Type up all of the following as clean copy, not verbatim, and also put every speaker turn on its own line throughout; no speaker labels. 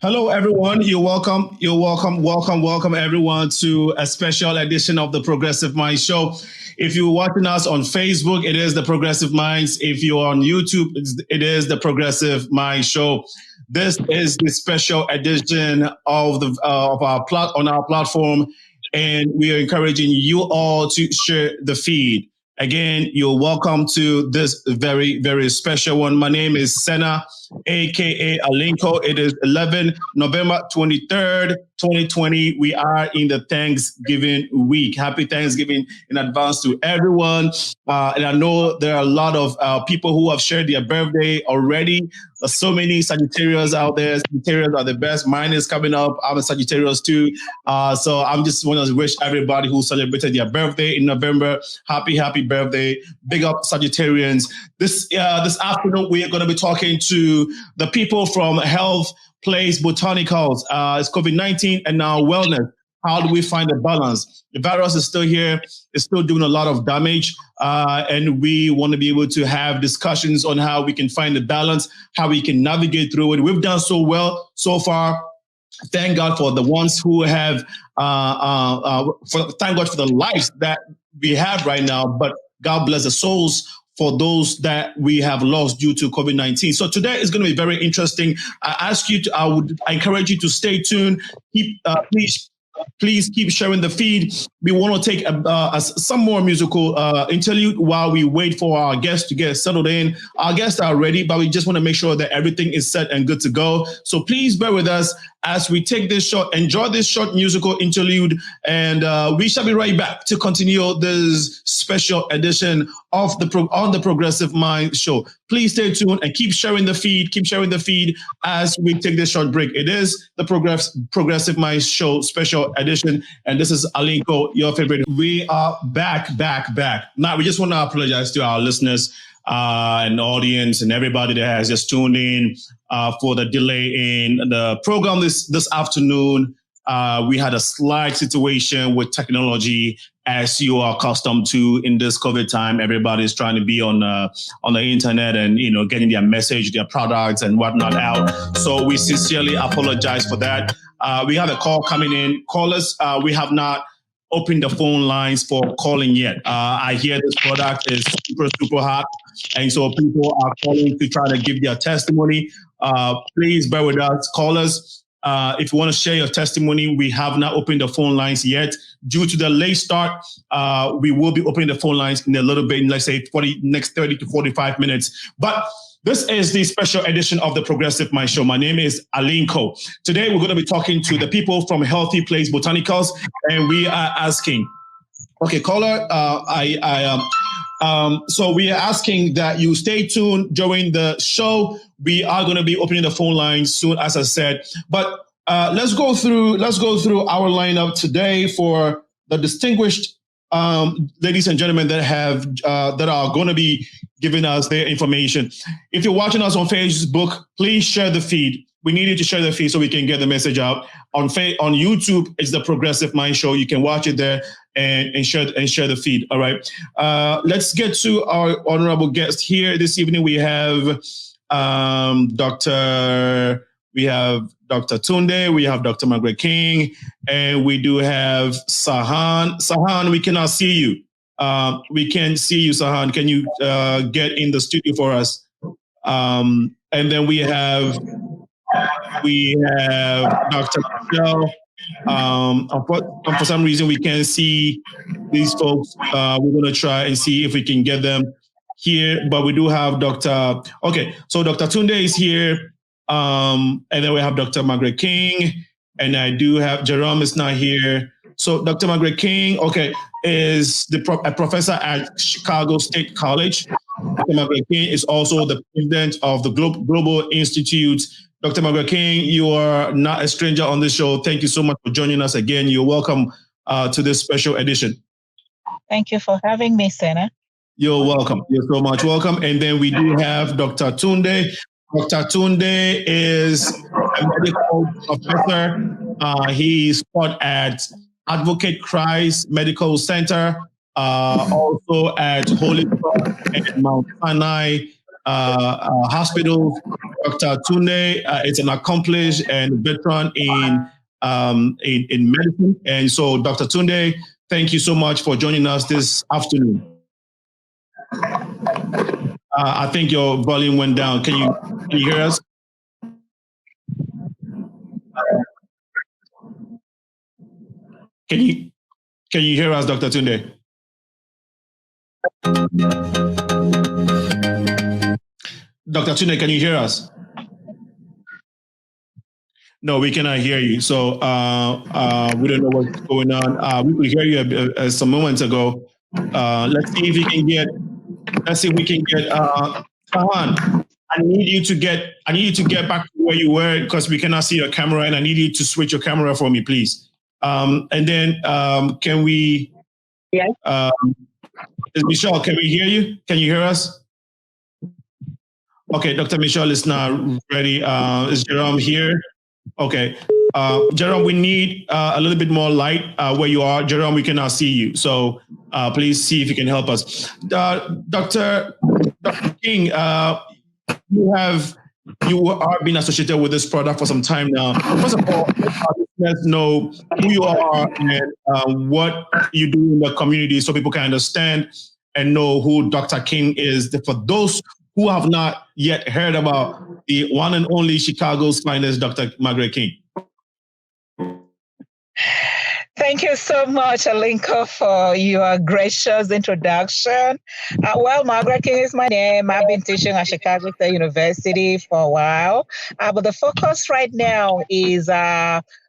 Hello, everyone. Welcome, everyone, to a special edition of the Progressive Mind Show. If you're watching us on Facebook, it is the Progressive Minds. If you're on YouTube, it is the Progressive Mind Show. This is the special edition of on our platform, and we are encouraging you all to share the feed. Again, you're welcome to this very, very special one. My name is Senna, aka Alinco. It is November 23rd, 2020. We are in the Thanksgiving week. Happy Thanksgiving in advance to everyone. And I know there are a lot of people who have shared their birthday already. There's so many Sagittarius out there. Sagittarius are the best. Mine is coming up. I'm a Sagittarius too. So I'm just want to wish everybody who celebrated their birthday in November, happy birthday. Big up Sagittarians. This afternoon, we are going to be talking to the people from Health Place Botanicals. It's COVID-19 and now wellness. How do we find a balance? The virus is still here. It's still doing a lot of damage. And we want to be able to have discussions on how we can find the balance, how we can navigate through it. We've done so well so far. Thank God for the ones who have, thank God for the lives that we have right now. But God bless the souls for those that we have lost due to COVID-19. So today is going to be very interesting. I encourage you to stay tuned. Please keep sharing the feed. We want to take some more musical interlude while we wait for our guests to get settled in. Our guests are ready, but we just want to make sure that everything is set and good to go. So please bear with us as we take this short, enjoy this short musical interlude, and we shall be right back to continue this special edition of the Progressive Mind Show. Please stay tuned and keep sharing the feed as we take this short break. It is the Progressive Mind Show special edition, and this is Alinco, your favorite. We are back. Now, we just want to apologize to our listeners and audience and everybody that has just tuned in for the delay in the program this afternoon. We had a slight situation with technology, as you are accustomed to in this COVID time. Everybody's trying to be on the internet and getting their message, their products and whatnot out. So we sincerely apologize for that. We have a call coming in. Callers, we have not opened the phone lines for calling yet. I hear this product is super hot, and so people are calling to try to give their testimony. Please bear with us, callers. If you want to share your testimony, we have not opened the phone lines yet. Due to the late start, we will be opening the phone lines in a little bit, let's say next 30 to 45 minutes. But this is the special edition of the Progressive Mind Show. My name is Alinco. Today, we're going to be talking to the people from Healthy Place Botanicals, and we are asking, okay, caller, so we are asking that you stay tuned during the show. We are going to be opening the phone lines soon, as I said. But let's go through our lineup today for the distinguished ladies and gentlemen that are going to be giving us their information. If you're watching us on Facebook, please share the feed. We need you to share the feed so we can get the message out. On YouTube, it's the Progressive Mind Show. You can watch it there and share the feed. All right. Let's get to our honorable guest here this evening. We have Dr. Tunde, we have Dr. Margaret King, and we do have Sahan. Sahan, we cannot see you. We can see you, Sahan. Can you get in the studio for us? And then we have Dr. Michelle. For some reason, we can't see these folks. We're going to try and see if we can get them here, but we do have Dr. Okay, so Dr. Tunde is here. And then we have Dr. Margaret King, and I do have Jerome is not here. So Dr. Margaret King, okay, is a professor at Chicago State College. Dr. Margaret King is also the president of the Global Institute. Dr. Margaret King, you are not a stranger on this show. Thank you so much for joining us again. You're welcome to this special edition.
Thank you for having me, Senna.
You're welcome. You're so much welcome. And then we do have Dr. Tunde. Dr. Tunde is a medical professor. He's taught at Advocate Christ Medical Center, also at Holy Cross and Mount Sinai Hospital. Dr. Tunde is an accomplished and veteran in medicine. And so, Dr. Tunde, thank you so much for joining us this afternoon. I think your volume went down. Can you hear us? Can you hear us, Dr. Tunde? Dr. Tunde, can you hear us? No, we cannot hear you. So we don't know what's going on. We could hear you some moments ago. Let's see if we can get. Let's see if we can get. Tahan, I need you to get back to where you were because we cannot see your camera, and I need you to switch your camera for me, please. And then can we?
Yes.
Michelle, can we hear you? Can you hear us? Okay, Dr. Michelle is now ready. Is Jerome here? Okay. Jerome, we need a little bit more light where you are. Jerome, we cannot see you. So please see if you can help us. Dr. King, you are being associated with this product for some time now. First of all, let's know who you are and what you do in the community so people can understand and know who Dr. King is. For those who have not yet heard about the one and only Chicago's finest, Dr. Margaret King.
Thank you so much, Alinco, for your gracious introduction. Well, Margaret King is my name. I've been teaching at Chicago State University for a while. But the focus right now is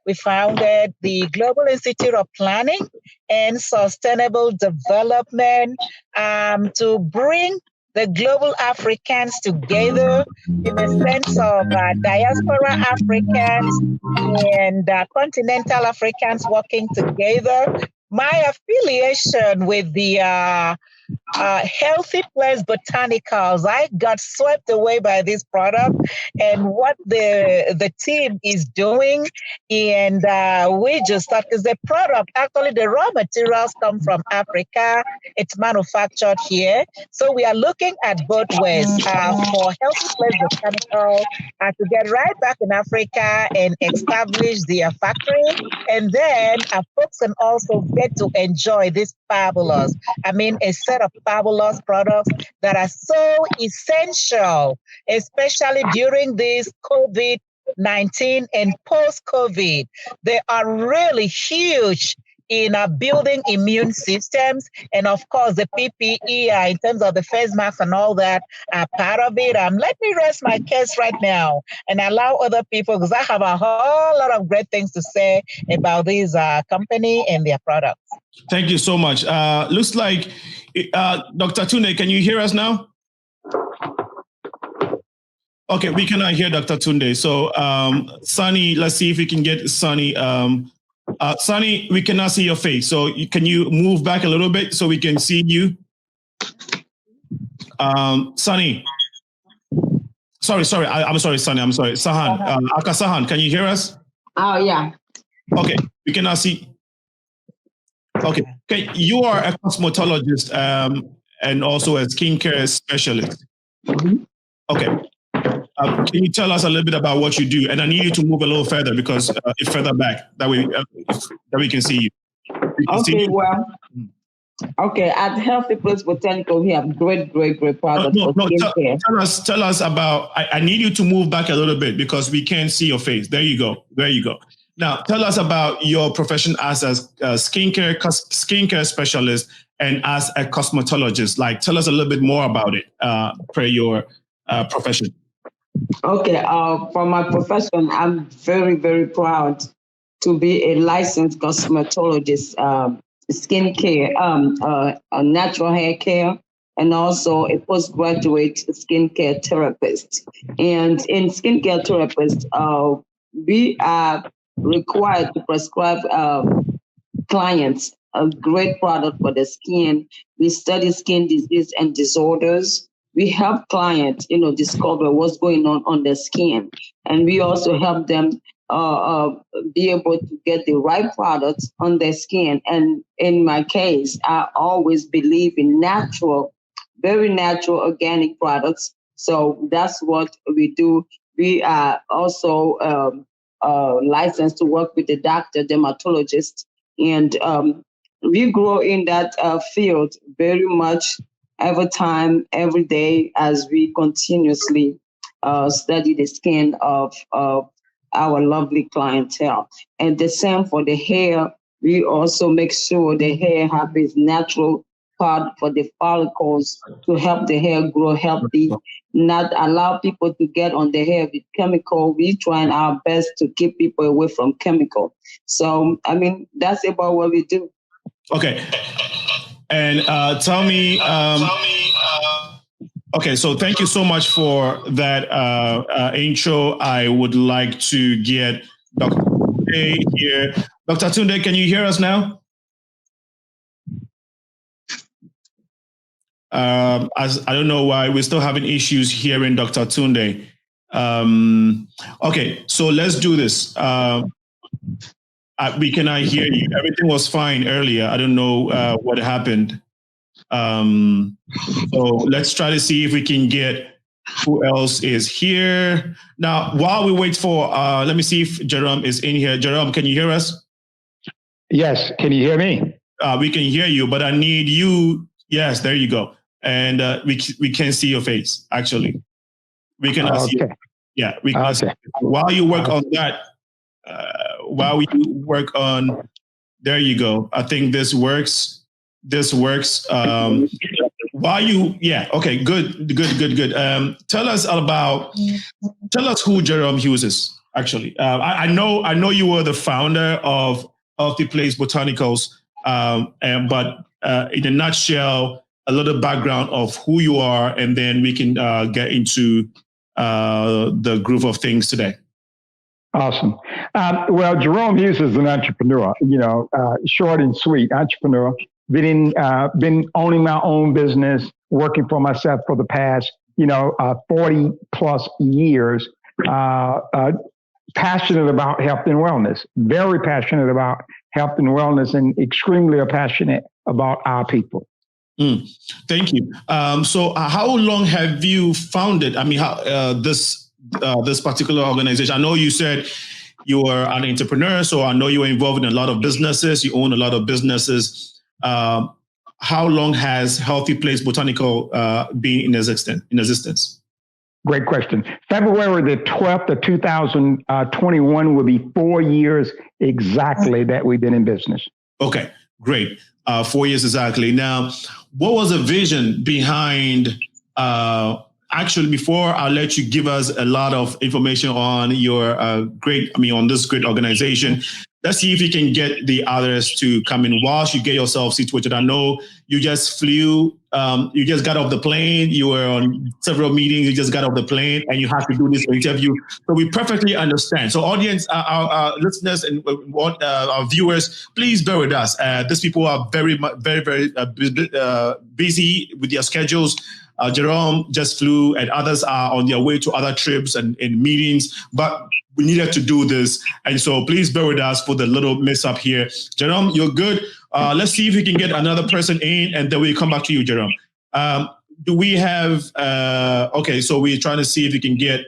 we founded the Global Institute of Planning and Sustainable Development to bring the global Africans together in the sense of diaspora Africans and continental Africans working together. My affiliation with the Healthy Place Botanicals, I got swept away by this product and what the team is doing. And we just thought, because the product, actually the raw materials come from Africa. It's manufactured here. So we are looking at both ways for Healthy Place Botanicals to get right back in Africa and establish their factory. And then folks can also get to enjoy this fabulous, a set of fabulous products that are so essential, especially during this COVID-19 and post-COVID. They are really huge in building immune systems. And of course, the PPE in terms of the face masks and all that are part of it. Let me rest my case right now and allow other people, because I have a whole lot of great things to say about this company and their products.
Thank you so much. Looks like, Dr. Tunde, can you hear us now? Okay, we cannot hear Dr. Tunde. So, Sunny, let's see if we can get Sunny. Sunny, we cannot see your face. So can you move back a little bit so we can see you? Sunny. Sorry. I'm sorry, Sunny. I'm sorry. Sahan. Aka Sahan, can you hear us?
Oh, yeah.
Okay, we cannot see. Okay, you are a cosmetologist and also a skincare specialist.
Mm-hmm.
Okay. Can you tell us a little bit about what you do? And I need you to move a little further because it's further back. That we can see you.
Okay, at Healthy Place Botanical, we have great products for skincare.
Tell us about, I need you to move back a little bit because we can't see your face. There you go. Now, tell us about your profession as a skincare specialist and as a cosmetologist. Like, tell us a little bit more about it per your profession.
Okay, for my profession, I'm very, very proud to be a licensed cosmetologist, skincare, natural hair care, and also a postgraduate skincare therapist. And in skincare therapist, we are required to prescribe clients a great product for the skin. We study skin disease and disorders. We help clients, discover what's going on their skin. And we also help them be able to get the right products on their skin. And in my case, I always believe in natural, very natural organic products. So that's what we do. we are also licensed to work with the doctor, dermatologist, and we grow in that field very much every time, every day, as we continuously study the skin of our lovely clientele. And the same for the hair. We also make sure the hair have its natural part for the follicles to help the hair grow healthy, not allow people to get on the hair with chemical. We trying our best to keep people away from chemical. So, I mean, that's about what we do.
Okay. And tell me, okay, so thank you so much for that intro. I would like to get Dr. Tunde here. Dr. Tunde, can you hear us now? As I don't know why we're still having issues hearing Dr. Tunde. Okay, so let's do this. We cannot hear you. Everything was fine earlier. I don't know what happened. So let's try to see if we can get who else is here. Now, while we wait for, let me see if Jerome is in here. Jerome, can you hear us?
Yes. Can you hear me?
We can hear you, but I need you. Yes, there you go. And we can see your face, actually. We can see you. Yeah, we can see. While you work on that, while you work on, there you go. I think this works. This works. While you, yeah, okay, good. Tell us who Jerome Hughes is, actually. I know you were the founder of Healthy Place Botanicals, but in a nutshell, a little background of who you are, and then we can get into the groove of things today.
Awesome. Well, Jerome Hughes is an entrepreneur, short and sweet entrepreneur. Been owning my own business, working for myself for the past, 40 plus years. Passionate about health and wellness, very passionate about health and wellness, and extremely passionate about our people.
Thank you. So how long have you founded? I mean, this particular organization? I know you said you are an entrepreneur, so I know you are involved in a lot of businesses. You own a lot of businesses. How long has Healthy Place Botanical been in existence?
Great question. February the 12th of 2021 will be 4 years exactly that we've been in business.
Okay, great. 4 years exactly. Now, what was the vision behind, actually, before I'll let you give us a lot of information on your on this great organization, let's see if you can get the others to come in whilst you get yourself situated. I know you just flew, you just got off the plane, you were on several meetings, you just got off the plane, and you have to do this interview. So we perfectly understand. So audience, our listeners and our viewers, please bear with us. These people are very busy with their schedules. Jerome just flew, and others are on their way to other trips and meetings, but we needed to do this. And so please bear with us for the little mess up here. Jerome, you're good. Let's see if we can get another person in, and then we'll come back to you, Jerome. Do we have, okay, so we're trying to see if we can get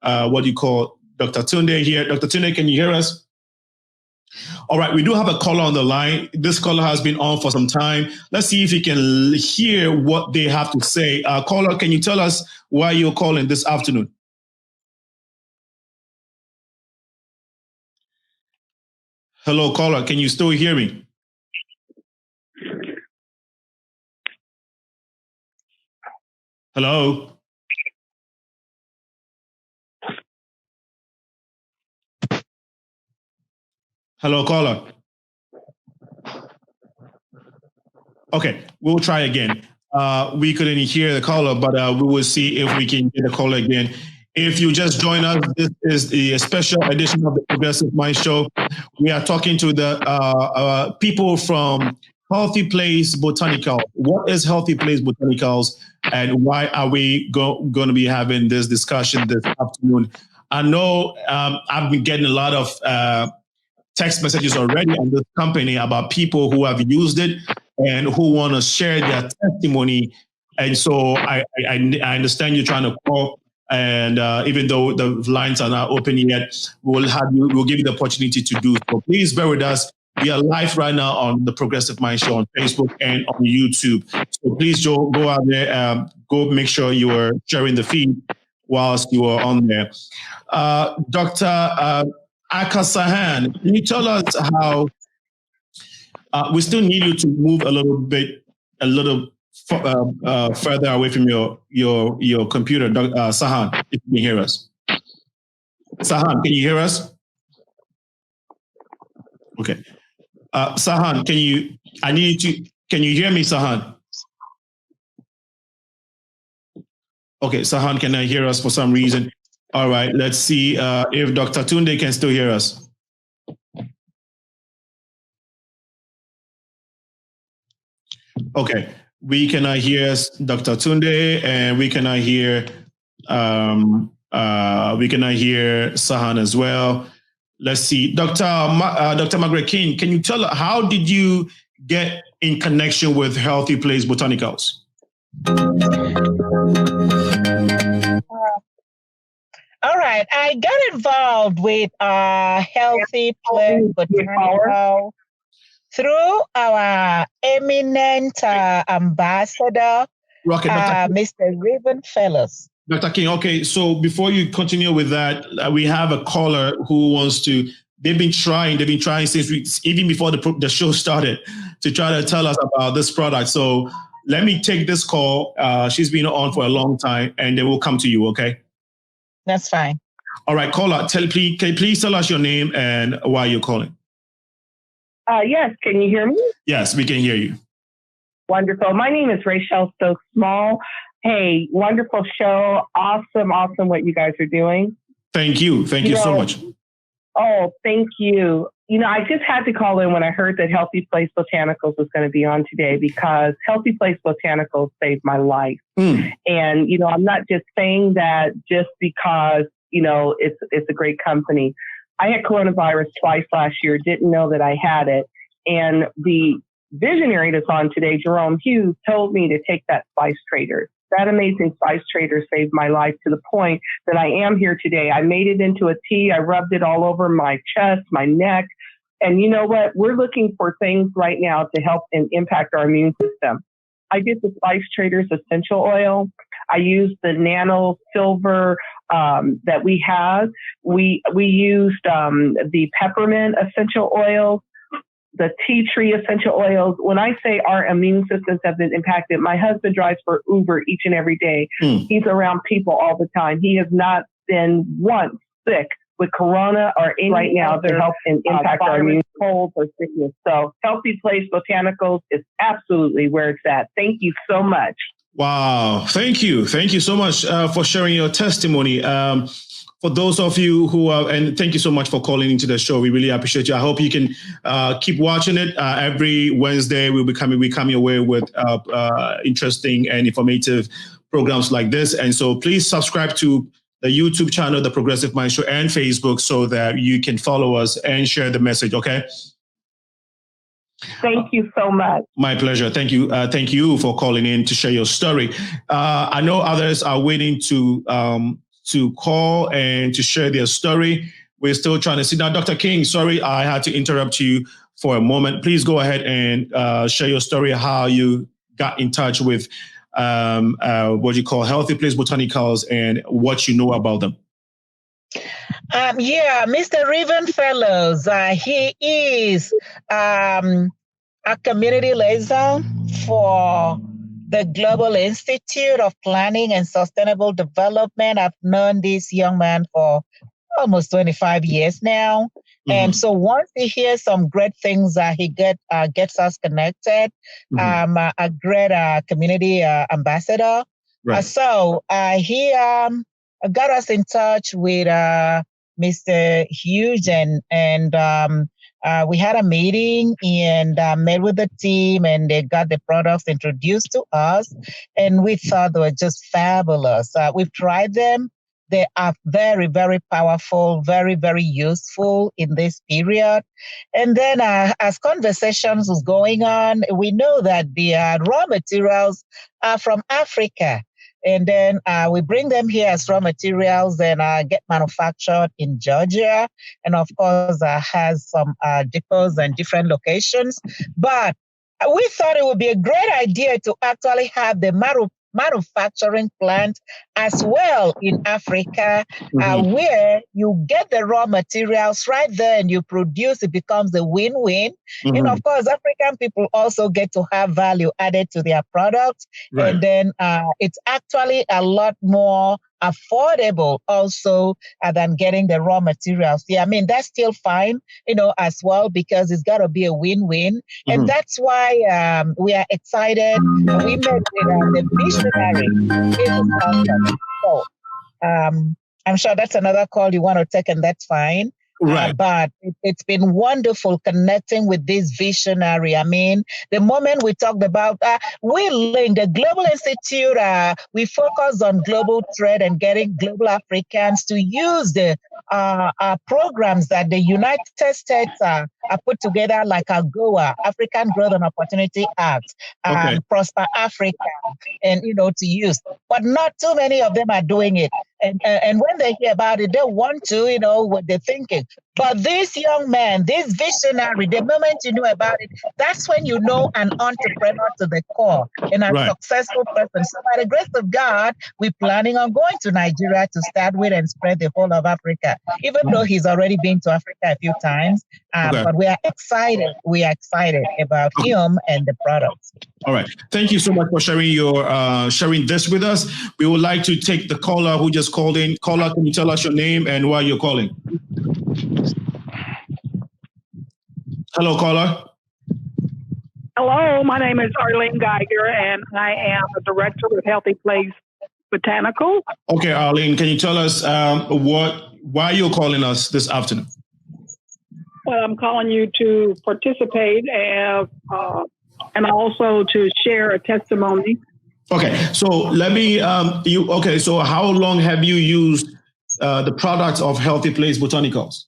what you call Dr. Tunde here. Dr. Tunde, can you hear us? All right, we do have a caller on the line. This caller has been on for some time. Let's see if you can hear what they have to say. Caller, can you tell us why you're calling this afternoon? Hello, caller, can you still hear me? Hello? Hello, caller. Okay, we'll try again. We couldn't hear the caller, but we will see if we can get the caller again. If you just join us, this is the special edition of the Progressive Mind Show. We are talking to the people from Healthy Place Botanicals. What is Healthy Place Botanicals, and why are we going to be having this discussion this afternoon? I know I've been getting a lot of text messages already on this company about people who have used it and who want to share their testimony. And so I understand you're trying to call And even though the lines are not open yet, we'll give you the opportunity to do so. Please bear with us. We are live right now on the Progressive Mind Show on Facebook and on YouTube. So please go out there, go make sure you are sharing the feed whilst you are on there. Dr. Akasahan, can you tell us how we still need you to move a little further away from your computer, Sahan, if you can hear us. Sahan, can you hear us? Okay. Sahan, can you hear me, Sahan? Okay, Sahan cannot hear us for some reason. All right, let's see if Dr. Tunde can still hear us. Okay, we cannot hear Dr. Tunde, and we cannot hear Sahan as well. Let's see, Dr. Margaret King, can you tell us how did you get in connection with Healthy Place Botanicals?
All right, I got involved with Healthy Place Botanical through our eminent ambassador, Mr. Riven Fellows.
Dr. King, okay, so before you continue with that, we have a caller who wants to, they've been trying since even before the show started to try to tell us about this product. So let me take this call. She's been on for a long time, and they will come to you, okay?
That's fine.
All right, caller, can you please tell us your name and why you're calling?
Yes, can you hear me?
Yes, we can hear you.
Wonderful. My name is Rachel Stokes Small. Hey, wonderful show. Awesome what you guys are doing.
Thank you. Thank you so much.
Oh, thank you. I just had to call in when I heard that Healthy Place Botanicals was going to be on today, because Healthy Place Botanicals saved my life. And, I'm not just saying that just because, it's a great company. I had coronavirus twice last year, didn't know that I had it. And the visionary that's on today, Jerome Hughes, told me to take that Spice Trader. That amazing Spice Trader saved my life to the point that I am here today. I made it into a tea. I rubbed it all over my chest, my neck. And you know what? We're looking for things right now to help and impact our immune system. I did the Spice Trader's essential oil. I used the nano silver that we have. We used the peppermint essential oils, the tea tree essential oils. When I say our immune systems have been impacted, my husband drives for Uber each and every day. He's around people all the time. He has not been once sick with corona or any right now to help and impact our immune cold or sickness. So Healthy Place Botanicals is absolutely where it's at. Thank you so much.
Wow. Thank you. Thank you so much for sharing your testimony. For those of you who are, and thank you so much for calling into the show. We really appreciate you. I hope you can keep watching it. Every Wednesday, we come your way with interesting and informative programs like this. And so please subscribe to the YouTube channel, The Progressive Mind Show, and Facebook, so that you can follow us and share the message, okay?
Thank you so much.
My pleasure. Thank you. Thank you for calling in to share your story. I know others are waiting to call and to share their story. We're still trying to see. Now, Dr. King, sorry, I had to interrupt you for a moment. Please go ahead and share your story, how you got in touch with what you call Healthy Place Botanicals and what you know about them.
Mr. Riven Fellows, he is a community liaison for the Global Institute of Planning and Sustainable Development. I've known this young man for almost 25 years now. And so once he hears some great things, he gets us connected. A great community ambassador.
Right.
So he got us in touch with Mr. Hughes, and we had a meeting and met with the team, and they got the products introduced to us, and we thought they were just fabulous. We've tried them. They are very, very powerful, very, very useful in this period. And then as conversations was going on, we know that the raw materials are from Africa. And then we bring them here as raw materials and get manufactured in Georgia. And of course, has some depots and different locations. But we thought it would be a great idea to actually have the manufacturing plant as well in Africa, where you get the raw materials right there and you produce. It becomes a win-win. And of course, African people also get to have value added to their products. Right. And then it's actually a lot more affordable also than getting the raw materials. Yeah, I mean, that's still fine, as well, because it's got to be a win-win. And that's why we are excited. We met with the visionary. So I'm sure that's another call you want to take, and that's fine. Right. But it's been wonderful connecting with this visionary. I mean, the moment we talked about, we linked the Global Institute, we focus on global trade and getting global Africans to use the programs that the United States are put together, like AGOA, African Growth and Opportunity Act, Prosper Africa, and, to use. But not too many of them are doing it. And when they hear about it, they want to, what they're thinking. But this young man, this visionary, the moment you know about it, that's when you know an entrepreneur to the core and a successful person. So by the grace of God, we're planning on going to Nigeria to start with and spread the whole of Africa, even though he's already been to Africa a few times. But we are excited. We are excited about him and the products.
All right. Thank you so much for sharing this with us. We would like to take the caller who just called in. Caller, can you tell us your name and why you're calling? Hello, caller.
Hello, my name is Arlene Geiger, and I am the director with Healthy Place Botanicals. Okay,
Arlene, can you tell us why you're calling us this afternoon?
Well, I'm calling you to participate and also to share a testimony.
Okay, so let me, so how long have you used the products of Healthy Place Botanicals?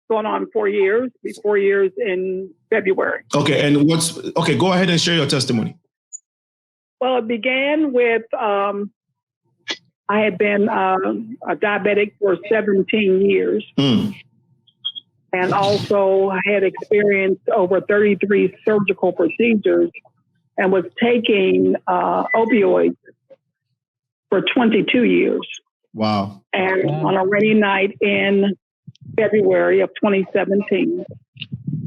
Going on 4 years, 4 years in February.
Okay, and go ahead and share your testimony.
Well, it began with, I had been a diabetic for 17 years. And also I had experienced over 33 surgical procedures and was taking opioids for 22 years.
Wow.
And on a rainy night in February of 2017,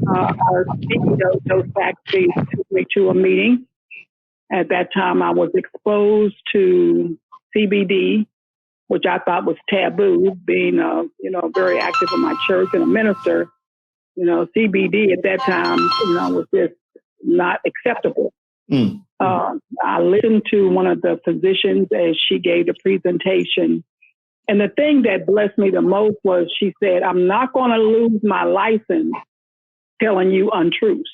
our CEO, Joe Saxby, took me to a meeting. At that time, I was exposed to CBD, which I thought was taboo, being, very active in my church and a minister. CBD at that time, was just not acceptable. I listened to one of the physicians as she gave the presentation. And the thing that blessed me the most was she said, I'm not going to lose my license telling you untruths.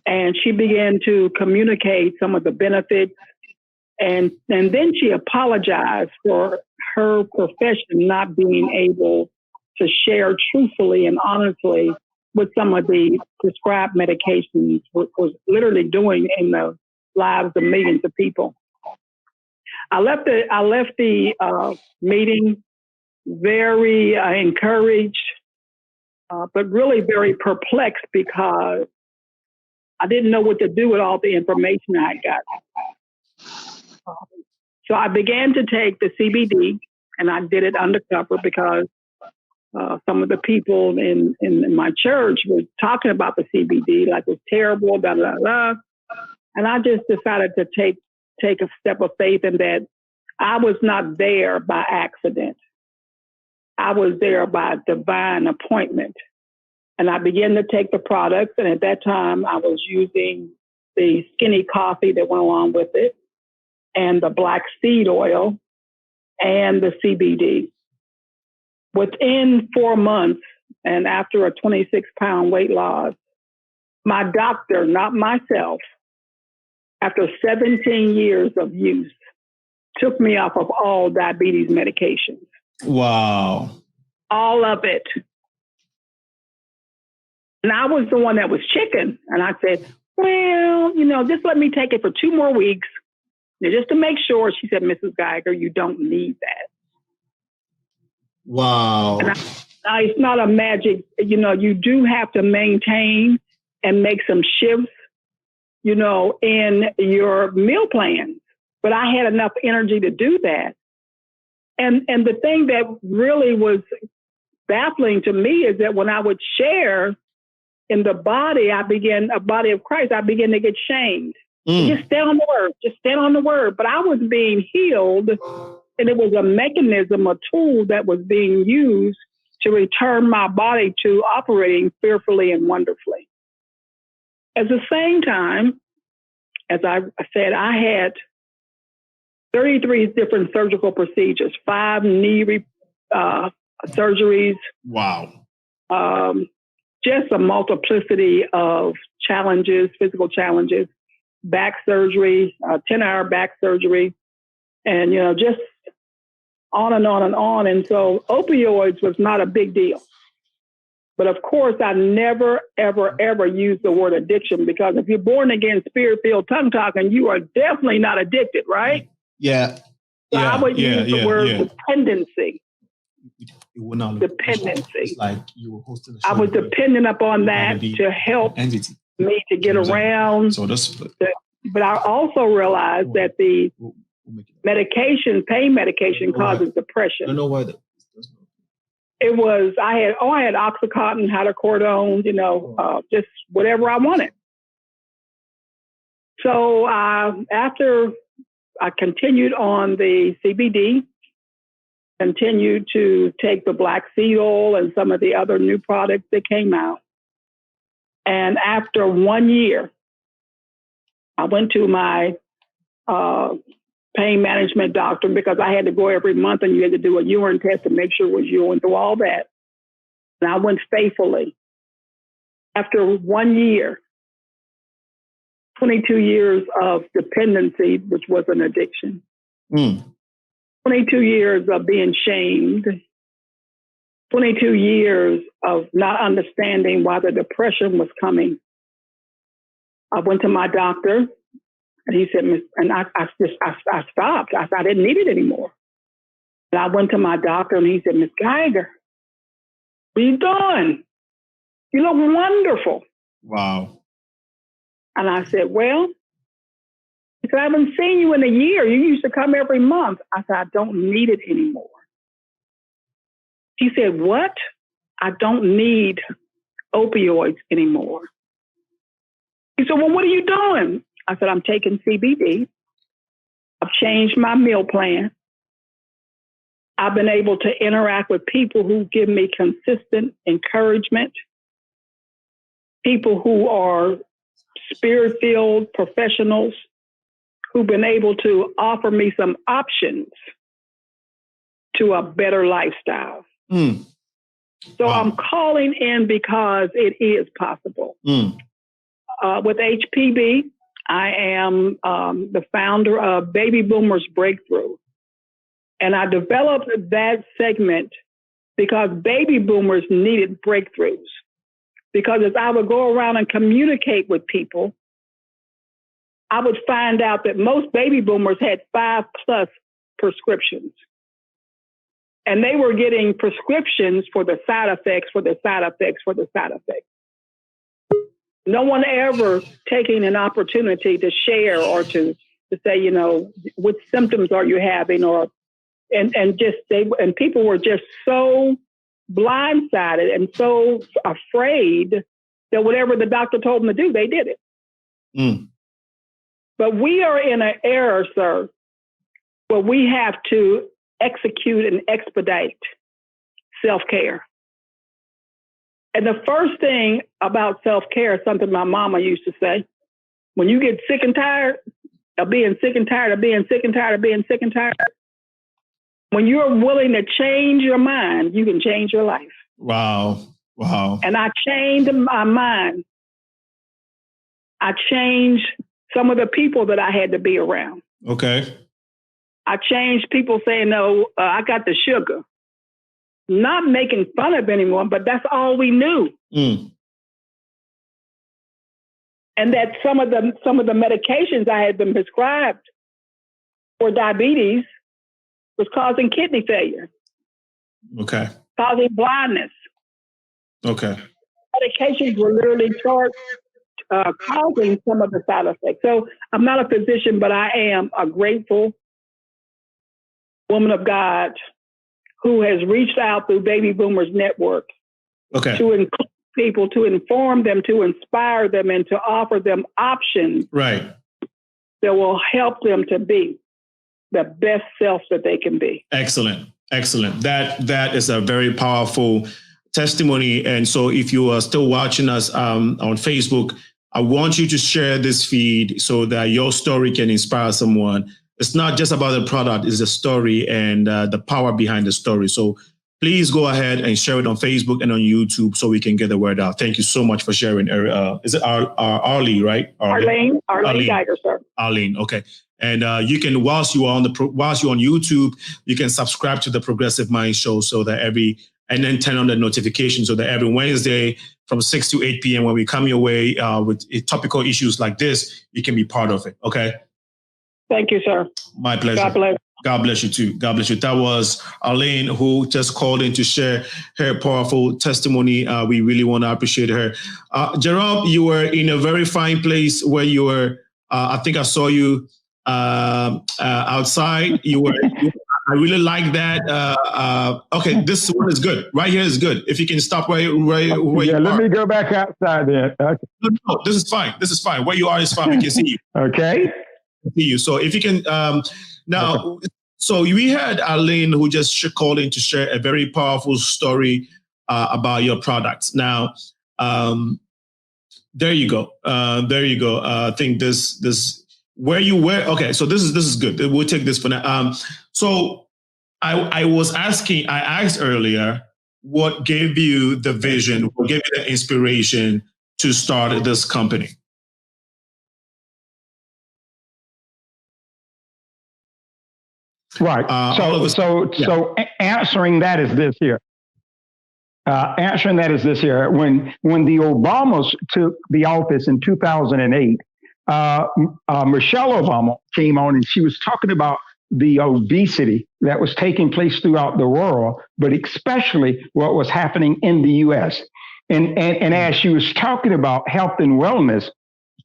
And she began to communicate some of the benefits. And then she apologized for her profession not being able to share truthfully and honestly with some of the prescribed medications was literally doing in the lives of millions of people. I left the meeting very encouraged, but really very perplexed because I didn't know what to do with all the information I got. So I began to take the CBD, and I did it undercover because some of the people in my church were talking about the CBD like it's terrible, blah, blah, blah. And I just decided to take a step of faith in that I was not there by accident. I was there by divine appointment. And I began to take the products. And at that time, I was using the skinny coffee that went along with it, and the black seed oil, and the CBD. Within 4 months, and after a 26-pound weight loss, my doctor, not myself, after 17 years of use, took me off of all diabetes medications.
Wow.
All of it. And I was the one that was chicken. And I said, well, just let me take it for 2 more weeks. Now, just to make sure, she said, Mrs. Geiger, you don't need that.
Wow.
Now, it's not a magic, you do have to maintain and make some shifts, in your meal plans. But I had enough energy to do that. And the thing that really was baffling to me is that when I would share in the body, a body of Christ, I began to get shamed. Just stand on the word, just stand on the word. But I was being healed, and it was a mechanism, a tool that was being used to return my body to operating fearfully and wonderfully. At the same time, as I said, I had 33 different surgical procedures, 5 knee surgeries.
Wow.
Just a multiplicity of challenges, physical challenges, back surgery, 10-hour back surgery, and, just on and on and on. And so opioids was not a big deal. But of course, I never, ever, ever used the word addiction, because if you're born again, spirit-filled, tongue-talking, you are definitely not addicted, right?
Yeah.
So I would use the word dependency.
It will not
dependency.
It's like you were hosting a show.
I was dependent upon that to help me to get around.
So that's.
But I also realized that the medication, pain medication, causes depression.
I don't know why.
It was, I had Oxycontin, hydrocodone, just whatever I wanted. So after I continued on the CBD, continued to take the black seed oil and some of the other new products that came out. And after 1 year, I went to my pain management doctor, because I had to go every month and you had to do a urine test to make sure it was you and through all that. And I went faithfully. After 1 year, 22 years of dependency, which was an addiction. 22 years of being shamed. 22 years of not understanding why the depression was coming. I went to my doctor, and he said, and I stopped. I didn't need it anymore. And I went to my doctor, and he said, Miss Geiger, what are you doing? You look wonderful.
Wow.
And I said, well, he said, I haven't seen you in a year. You used to come every month. I said, I don't need it anymore. He said, what? I don't need opioids anymore. He said, well, what are you doing? I said, I'm taking CBD. I've changed my meal plan. I've been able to interact with people who give me consistent encouragement, people who are spirit-filled professionals who've been able to offer me some options to a better lifestyle. So wow. I'm calling in because it is possible. With HPB, I am the founder of Baby Boomers Breakthrough. And I developed that segment because baby boomers needed breakthroughs. Because as I would go around and communicate with people, I would find out that most baby boomers had 5+ prescriptions. And they were getting prescriptions for the side effects, for the side effects, for the side effects. No one ever taking an opportunity to share or to say, what symptoms are you having, or and people were just so blindsided and so afraid that whatever the doctor told them to do, they did it. But we are in an era, sir, where we have to execute and expedite self-care. And the first thing about self-care is something my mama used to say. When you get sick and tired of being sick and tired of being sick and tired of being sick and tired, when you're willing to change your mind, you can change your life.
Wow.
And I changed my mind. I changed some of the people that I had to be around.
Okay.
I changed people saying, no, I got the sugar. Not making fun of anyone, but that's all we knew. And that some of the medications I had been prescribed for diabetes was causing kidney failure.
Okay.
Causing blindness.
Okay.
Medications were literally causing some of the side effects. So I'm not a physician, but I am a grateful woman of God who has reached out through Baby Boomers Network to include people, to inform them, to inspire them, and to offer them options that will help them to be the best self that they can be.
Excellent. That is a very powerful testimony. And so if you are still watching us on Facebook, I want you to share this feed so that your story can inspire someone. It's not just about the product, it's the story and the power behind the story. So please go ahead and share it on Facebook and on YouTube so we can get the word out. Thank you so much for sharing. Is it Arlene, right?
Arlene Geiger, sir.
Arlene, okay. And you can, whilst you're on YouTube, you can subscribe to the Progressive Mind Show and then turn on the notification so that every Wednesday from 6 to 8 p.m. when we come your way with topical issues like this, you can be part of it. Okay.
Thank you, sir.
My pleasure.
God bless.
God bless you too. God bless you. That was Arlene who just called in to share her powerful testimony. We really want to appreciate her. Jerome, you were in a very fine place where you were. I think I saw you outside. I really like that. Okay, this one is good. Right here is good. If you can stop where you are.
Let me go back outside then. Okay.
No, this is fine. This is fine. Where you are is fine. We can see you.
Okay.
See you. So if you can now, so we had Arlene who just called in to share a very powerful story about your products. Now, there you go. I think this where you were. Okay, so this is good. We'll take this for now. So I asked earlier, what gave you the vision, what gave you the inspiration to start this company?
Right. So answering that is this here. When the Obamas took the office in 2008, Michelle Obama came on and she was talking about the obesity that was taking place throughout the world, but especially what was happening in the U.S. And as she was talking about health and wellness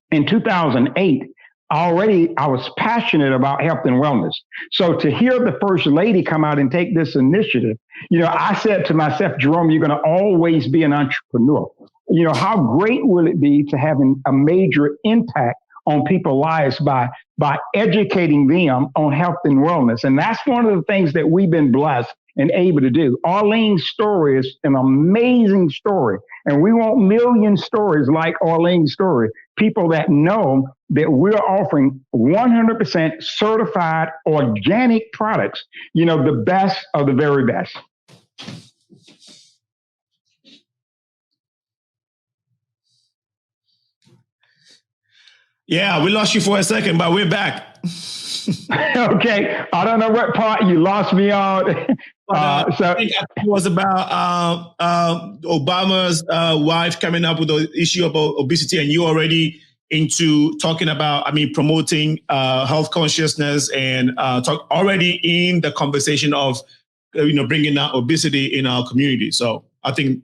in 2008, already I was passionate about health and wellness. So to hear the first lady come out and take this initiative, I said to myself, Jerome, you're going to always be an entrepreneur. How great will it be to have a major impact on people's lives by educating them on health and wellness? And that's one of the things that we've been blessed and able to do. Arlene's story is an amazing story. And we want million stories like Arlene's story. People that know that we're offering 100% certified organic products, the best of the very best.
Yeah, we lost you for a second, but we're back.
Okay, I don't know what part you lost me on.
I think it was about Obama's wife coming up with the issue about obesity, and you already into talking about, promoting health consciousness and already in the conversation of, bringing down obesity in our community. So I think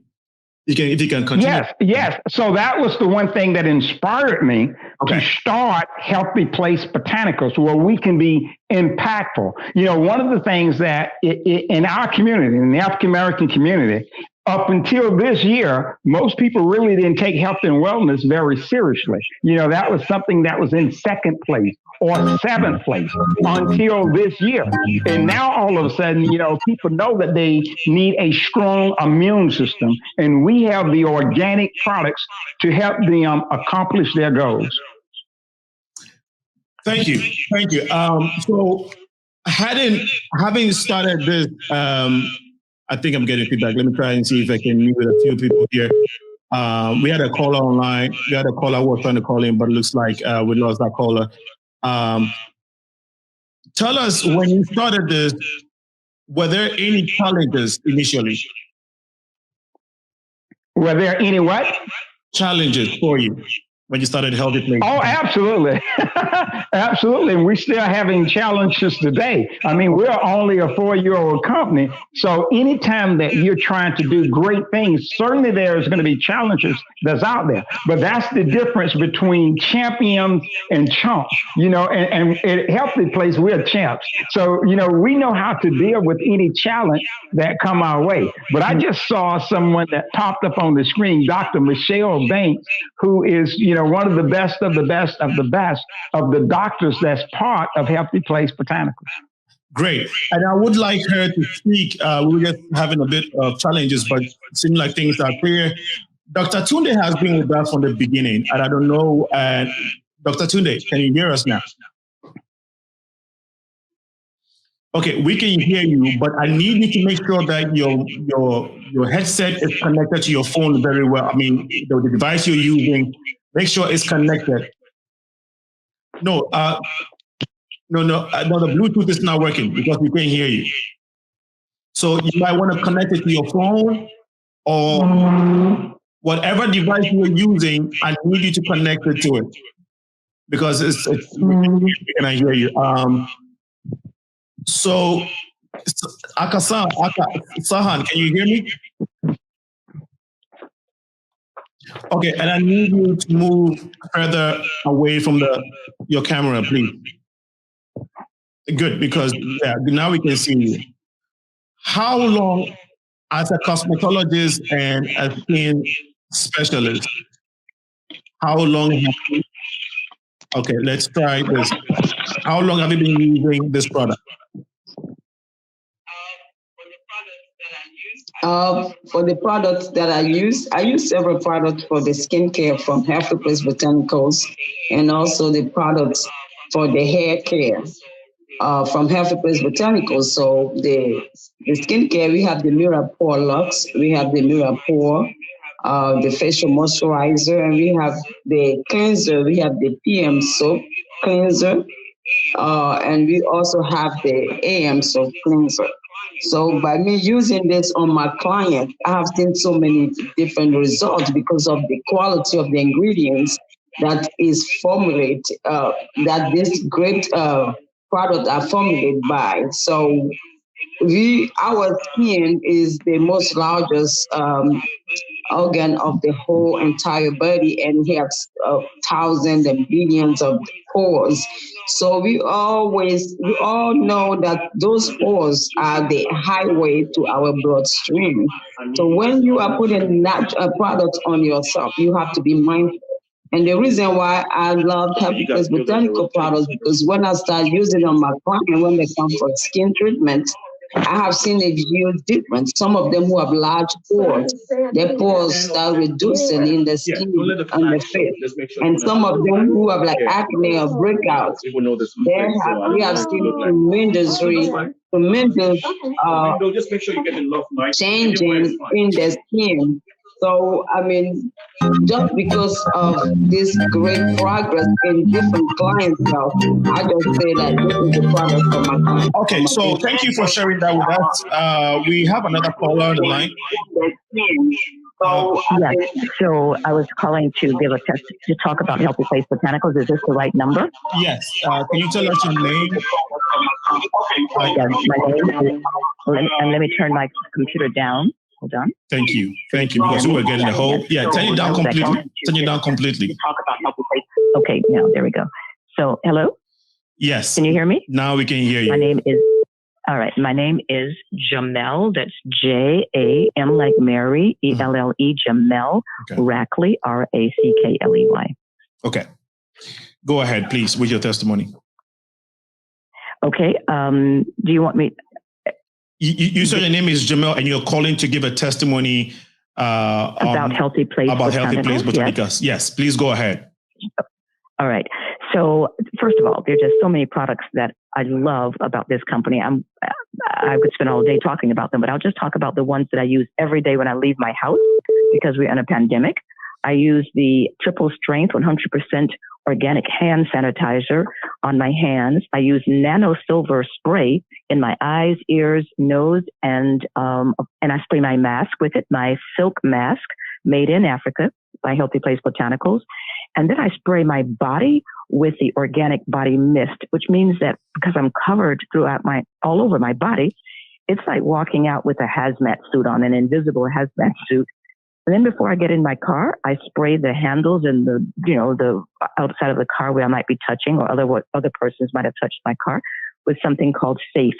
if you can continue.
Yes. So that was the one thing that inspired me to start Healthy Place Botanicals, where we can be impactful. One of the things that in our community, in the African American community, up until this year, most people really didn't take health and wellness very seriously. That was something that was in second place or seventh place until this year. And now all of a sudden, people know that they need a strong immune system. And we have the organic products to help them accomplish their goals.
Thank you. So having started this, I think I'm getting feedback. Let me try and see if I can meet with a few people here. We had a caller online. We had a caller who was trying to call in, but it looks like we lost that caller. Tell us, when you started this, were there any challenges initially?
Were there any what?
Challenges for you when you started Healthy Place?
Oh, absolutely. Absolutely. And we're still having challenges today. I mean, we're only a 4-year-old company. So anytime that you're trying to do great things, certainly there's going to be challenges that's out there. But that's the difference between champions and chumps, and at Healthy Place, we're champs. So, we know how to deal with any challenge that come our way. But I just saw someone that popped up on the screen, Dr. Michelle Banks, who is, one of the best of the best of the best of the doctors that's part of Healthy Place Botanicals.
Great. And I would like her to speak. We were just having a bit of challenges, but it seems like things are clear. Dr. Tunde has been with us from the beginning, and I don't know, Dr. Tunde, can you hear us now? Okay, we can hear you, but I need you to make sure that your headset is connected to your phone very well. I mean, the device you're using, make sure it's connected. No, the Bluetooth is not working because we can't hear you. So you might want to connect it to your phone or whatever device you're using. I need you to connect it to it because we cannot hear you. So, Sahan, can you hear me? Okay, and I need you to move further away from your camera, please. Good, because now we can see you. How long, as a cosmetologist and a skin specialist, how long have you? Okay, let's try this. How long have you been using this product?
For the products that I use several products for the skincare from Healthy Place Botanicals, and also the products for the hair care from Healthy Place Botanicals. So the skincare, we have the Pore Lux, we have the Pore, the facial moisturizer, and we have the cleanser, we have the PM soap cleanser, and we also have the AM soap cleanser. So by me using this on my client, I have seen so many different results because of the quality of the ingredients that is formulated, that this great product are formulated by. So our skin is the most largest organ of the whole entire body, and we have thousands and billions of pores. So we all know that those pores are the highway to our bloodstream. So when you are putting natural products on yourself, you have to be mindful. And the reason why I love Healthy Place Botanical products, because when I start using on my client, when they come for skin treatment, I have seen a huge difference. Some of them who have large pores, their pores start reducing in the skin and the face. And some of them who have like acne or breakouts, we have seen tremendous changing in the skin. So, I mean, just because of this great progress in different clientele, I just say that this is the product for my client.
Okay, so thank you for sharing that with us. We have another caller on the line.
Yes, so I was calling to give a test to talk about Healthy Place Botanicals. Is this the right number?
Yes. Can you tell us your name?
Yes, my name is, and let me turn my computer down. Hold on.
Thank you, because we were getting the whole. Yeah, turn it down completely. Turn it down completely.
Okay, now there we go. So, hello.
Yes.
Can you hear me?
Now we can hear you.
My name is Jamel. That's J-A-M like Mary, E-L-L-E, Jamel Rackley, R-A-C-K-L-E-Y.
Okay. Go ahead, please, with your testimony.
Okay. Do you want me?
You said your name is Jamel, and you're calling to give a testimony
about Healthy Place
Botanicals. Yes, please go ahead.
All right. So first of all, there are just so many products that I love about this company. I could spend all day talking about them, but I'll just talk about the ones that I use every day when I leave my house because we're in a pandemic. I use the triple strength 100% organic hand sanitizer on my hands. I use nano silver spray in my eyes, ears, nose, and I spray my mask with it, my silk mask made in Africa, by Healthy Place Botanicals. And then I spray my body with the organic body mist, which means that because I'm covered all over my body, it's like walking out with a hazmat suit on, an invisible hazmat suit. And then before I get in my car, I spray the handles and the outside of the car where I might be touching or other persons might have touched my car with something called Safe.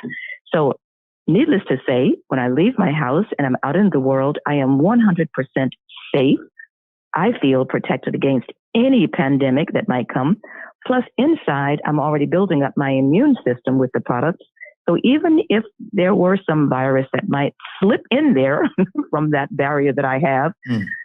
So needless to say, when I leave my house and I'm out in the world, I am 100% safe. I feel protected against any pandemic that might come. Plus inside, I'm already building up my immune system with the products. So even if there were some virus that might slip in there from that barrier that I have,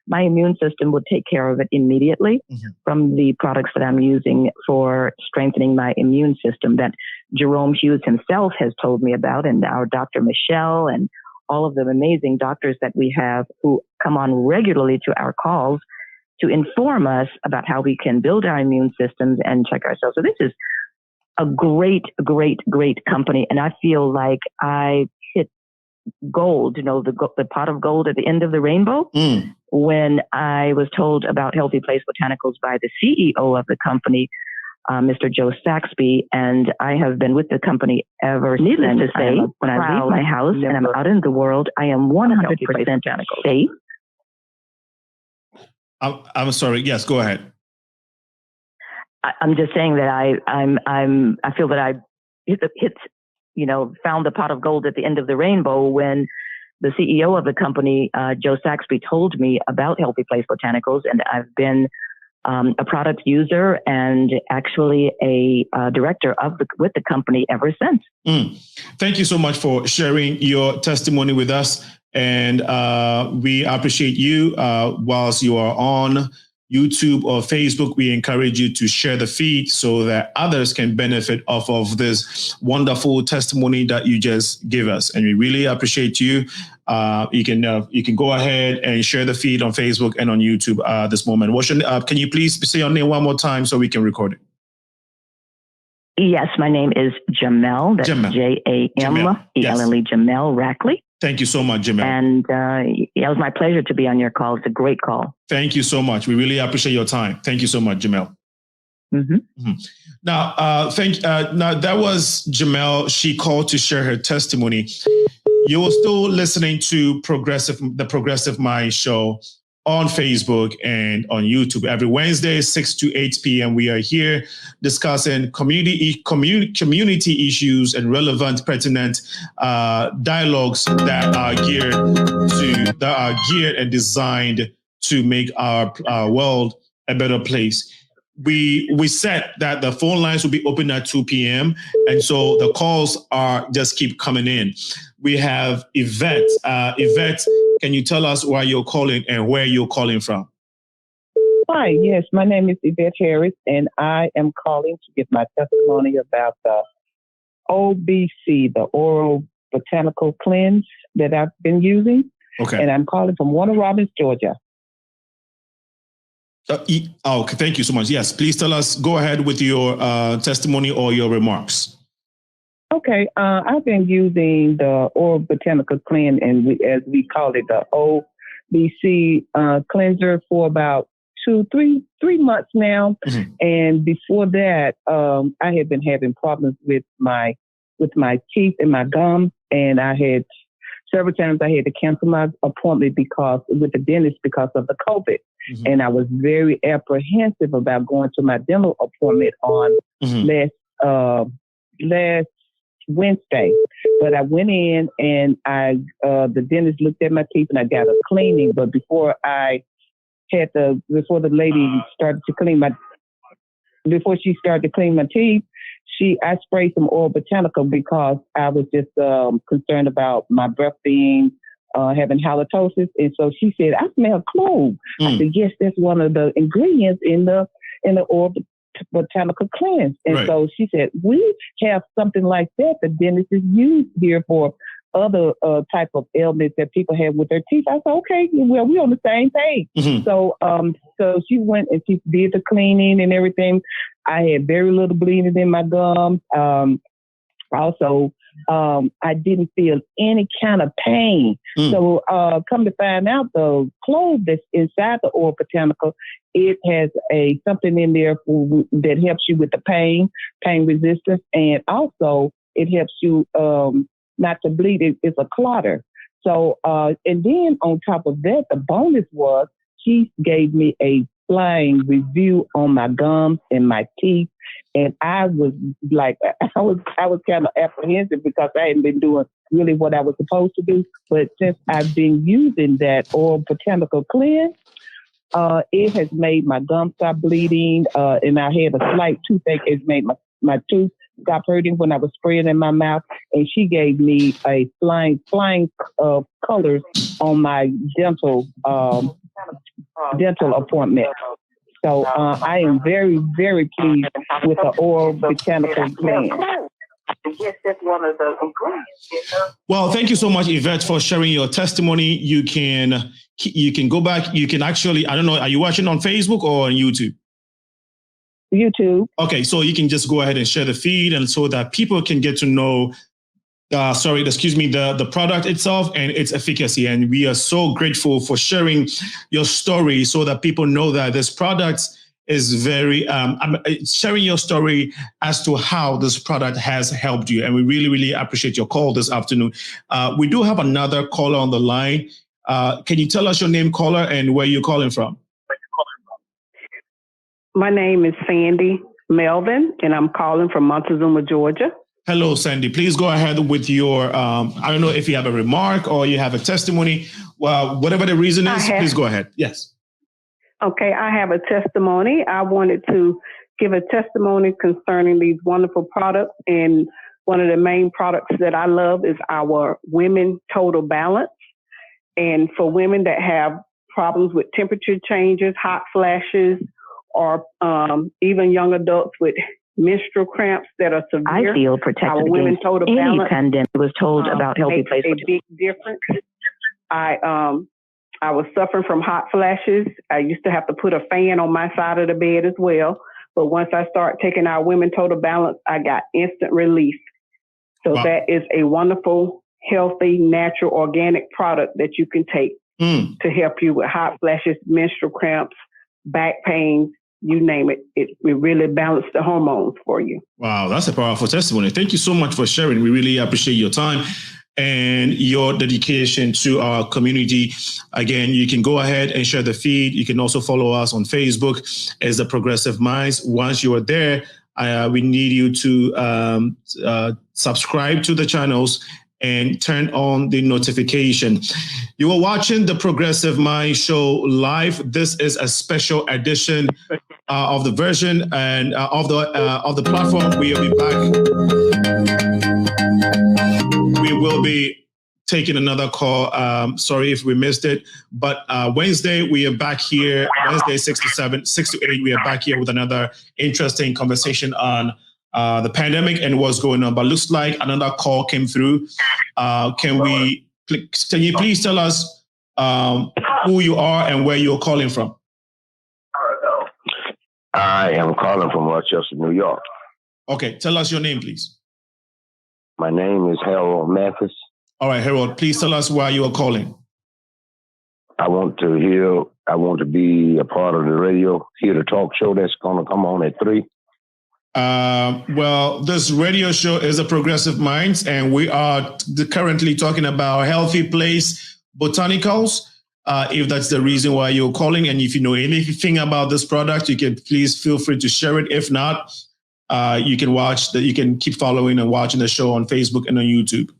my immune system would take care of it immediately from the products that I'm using for strengthening my immune system that Jerome Hughes himself has told me about, and our Dr. Michelle and all of the amazing doctors that we have who come on regularly to our calls to inform us about how we can build our immune systems and check ourselves. So this is a great, great, great company. And I feel like I hit gold, the pot of gold at the end of the rainbow when I was told about Healthy Place Botanicals by the CEO of the company, Mr. Joe Saxby. And I have been with the company ever since. Needless to say, when I leave my house and I'm out in the world, I am 100% safe.
I'm sorry. Yes, go ahead.
I'm just saying that I feel that I found the pot of gold at the end of the rainbow when the CEO of the company, Joe Saxby, told me about Healthy Place Botanicals, and I've been a product user and actually a director with the company ever since.
Thank you so much for sharing your testimony with us, and we appreciate you. Whilst you are on YouTube or Facebook, we encourage you to share the feed so that others can benefit off of this wonderful testimony that you just give us. And we really appreciate you. You can go ahead and share the feed on Facebook and on YouTube this moment. Can you please say your name one more time so we can record it?
Yes, my name is Jamel. That's Jamelle, Jamel Rackley.
Thank you so much, Jamel.
And it was my pleasure to be on your call. It's a great call.
Thank you so much. We really appreciate your time. Thank you so much, Jamel. Now, now that was Jamel. She called to share her testimony. You are still listening to the Progressive Mind Show on Facebook and on YouTube every Wednesday, 6 to 8 p.m. We are here discussing community issues and relevant, pertinent dialogues that are geared and designed to make our world a better place. We said that the phone lines will be open at 2 p.m. And so the calls just keep coming in. We have Yvette. Yvette, can you tell us why you're calling and where you're calling from?
Hi, yes, my name is Yvette Harris, and I am calling to give my testimony about the OBC, the Oral Botanical Cleanse that I've been using.
Okay.
And I'm calling from Warner Robins, Georgia.
Okay, thank you so much. Yes, please tell us, go ahead with your testimony or your remarks.
Okay, I've been using the Oral Botanical Cleanse, and as we call it, the OBC cleanser for about 3 months now. And before that, I had been having problems with my teeth and my gums, and I had several times I had to cancel my appointment with the dentist because of the COVID. And I was very apprehensive about going to my dental appointment on last Wednesday. But I went in and the dentist looked at my teeth and I got a cleaning. But before the lady started to clean before she started to clean my teeth, I sprayed some Oral Botanical because I was just concerned about my breath being having halitosis. And so she said, I smell clove. I said, yes, that's one of the ingredients in the Oral Botanical Cleanse. And so she said, we have something like that the dentist is used here for other type of ailments that people have with their teeth. I said, okay, well, we're on the same page. So she went and she did the cleaning and everything. I had very little bleeding in my gums. Also, I didn't feel any kind of pain. So come to find out, the clove that's inside the oil botanical, it has something in there that helps you with the pain resistance, and also it helps you not to bleed. It's a clotter. So, and then on top of that, the bonus was she gave me a flying review on my gums and my teeth. And I was like, I was kind of apprehensive because I hadn't been doing really what I was supposed to do. But since I've been using that oil botanical cleanse, it has made my gums stop bleeding. And I had a slight toothache. It's made my tooth stop hurting when I was spraying in my mouth. And she gave me a flying colors on my dental appointment. So I am very, very pleased with the oil botanical cleanse.
Yes, that's one of the ingredients.
Well, thank you so much, Yvette, for sharing your testimony. You can go back. You can actually, I don't know, are you watching on Facebook or on YouTube?
YouTube.
Okay, so you can just go ahead and share the feed, and so that people can get to know the product itself and its efficacy. And we are so grateful for sharing your story so that people know that this product is very, sharing your story as to how this product has helped you. And we really, really appreciate your call this afternoon. We do have another caller on the line. Can you tell us your name, caller, and where you're calling from?
My name is Sandy Melvin, and I'm calling from Montezuma, Georgia.
Hello, Sandy. Please go ahead with your, I don't know if you have a remark or you have a testimony. Well, whatever the reason is, please go ahead. Yes.
Okay, I have a testimony. I wanted to give a testimony concerning these wonderful products. And one of the main products that I love is our Women Total Balance. And for women that have problems with temperature changes, hot flashes, or even young adults with menstrual cramps that are severe.
I feel protected against any pandemic. I was told about healthy place.
A big difference. I was suffering from hot flashes. I used to have to put a fan on my side of the bed as well. But once I started taking our Women Total Balance, I got instant relief. So that is a wonderful, healthy, natural, organic product that you can take to help you with hot flashes, menstrual cramps, back pains, you name it. It really balances the hormones for you.
Wow, that's a powerful testimony. Thank you so much for sharing. We really appreciate your time and your dedication to our community. Again, you can go ahead and share the feed. You can also follow us on Facebook as The Progressive Minds. Once you are there, we need you to subscribe to the channels and turn on the notification. You are watching the Progressive Mind Show live. This is a special edition of the version and of the platform. We will be back. We will be taking another call. Sorry if we missed it, but Wednesday we are back here. Wednesday 6 to 8. We are back here with another interesting conversation on the pandemic and what's going on. But looks like another call came through. Can you please tell us who you are and where you're calling from?
I am calling from Rochester, New York.
Okay, tell us your name, please.
My name is Harold Mathis.
All right, Harold, please tell us why you are calling.
I want to be a part of the radio, hear the talk show that's going to come on at 3.
Well, this radio show is a Progressive Minds, and we are currently talking about Healthy Place Botanicals. If that's the reason why you're calling, and if you know anything about this product, you can please feel free to share it. If not, you can keep following and watching the show on Facebook and on YouTube.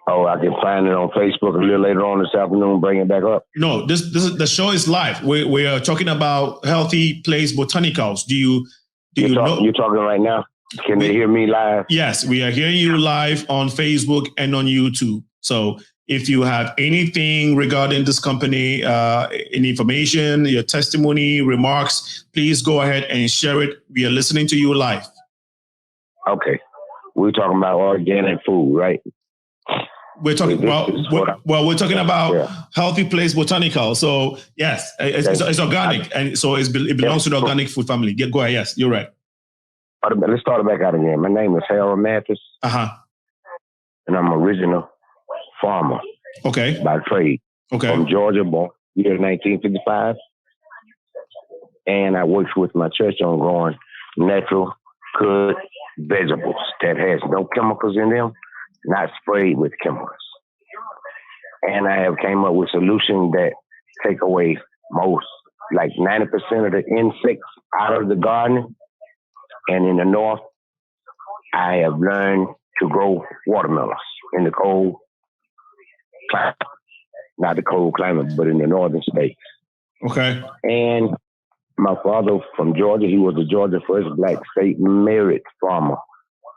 Oh, I can find it on Facebook a little later on this afternoon. Bring it back up.
No, this is the show is live. We are talking about Healthy Place Botanicals. You're
talking right now? Can they hear me live?
Yes, we are hearing you live on Facebook and on YouTube. So if you have anything regarding this company, any information, your testimony, remarks, please go ahead and share it. We are listening to you live.
Okay. We're talking about organic food, right?
We're talking we're talking about Healthy Place Botanical. So yes, it's organic, and so it belongs to the organic food family. Go ahead. Yes, you're right.
Let's start it back out again. My name is Harold Mathis. and I'm an original farmer.
Okay.
By trade.
Okay.
From Georgia, born year 1955. And I worked with my church on growing natural, good vegetables that has no chemicals in them, not sprayed with chemicals. And I have came up with solutions that take away most, like 90% of the insects out of the garden. And in the north, I have learned to grow watermelons in the cold climate. Not the cold climate, but in the northern states.
Okay.
And my father from Georgia, he was the Georgia first Black state merit farmer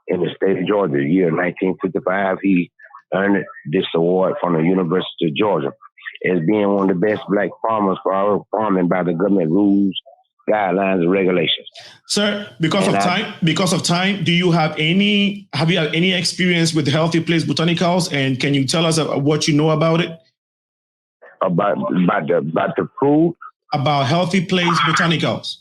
in the state of Georgia. The year 1955, he earned this award from the University of Georgia as being one of the best Black farmers for our farming by the government rules, guidelines, and regulations.
Sir, because of time, do you have any experience with Healthy Place Botanicals, and can you tell us what you know about it?
About the food?
About Healthy Place Botanicals.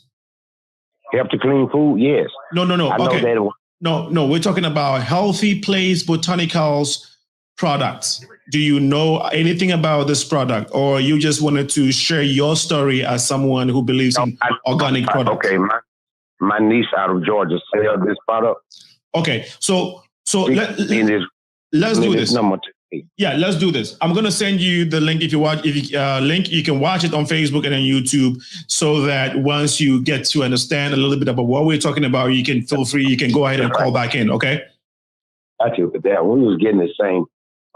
Healthy clean food, yes.
No.
I
Okay.
know that.
No, we're talking about Healthy Place Botanicals products. Do you know anything about this product, or you just wanted to share your story as someone who believes in organic products?
Okay, my niece out of Georgia sells this product.
Okay, so let's do this. Yeah, let's do this. I'm going to send you the link. If you you can watch it on Facebook and on YouTube, so that once you get to understand a little bit about what we're talking about, you can feel free. You can go ahead and call back in. Okay.
Got you. But that we was getting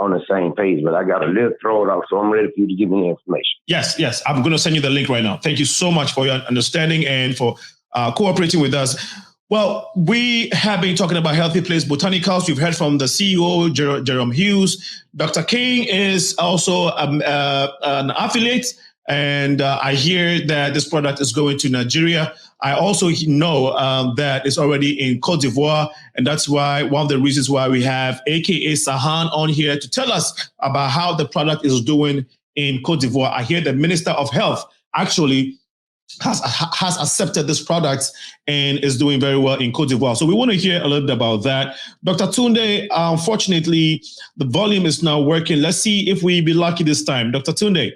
on the same page, but I got a little thrown out, so I'm ready for you to give me the information.
Yes. I'm going to send you the link right now. Thank you so much for your understanding and for cooperating with us. Well, we have been talking about Healthy Place Botanicals. You've heard from the CEO, Jerome Hughes. Dr. King is also an affiliate, and I hear that this product is going to Nigeria. I also know that it's already in Cote d'Ivoire, and that's why one of the reasons why we have AKA Sahan on here to tell us about how the product is doing in Cote d'Ivoire. I hear the Minister of Health actually has accepted this product and is doing very well in Cote d'Ivoire. So we want to hear a little bit about that. Dr. Tunde, unfortunately, the volume is not working. Let's see if we be lucky this time. Dr. Tunde.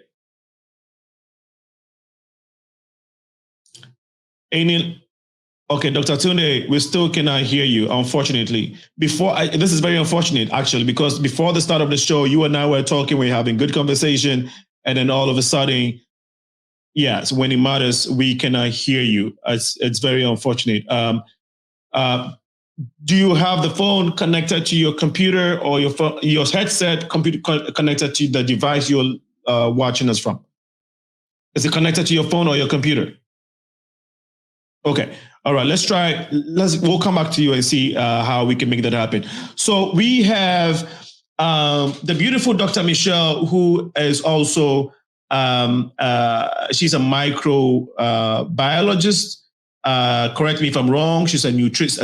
Okay, Dr. Tunde, we still cannot hear you, unfortunately. This is very unfortunate, actually, because before the start of the show, you and I were talking, we're having good conversation, and then all of a sudden, yes, when it matters, we cannot hear you. It's very unfortunate. Do you have the phone connected to your computer, or your headset connected to the device you're watching us from? Is it connected to your phone or your computer? Okay. All right. Let's try. We'll come back to you and see how we can make that happen. So we have the beautiful Dr. Michelle, who is also she's a microbiologist. Correct me if I'm wrong. She's a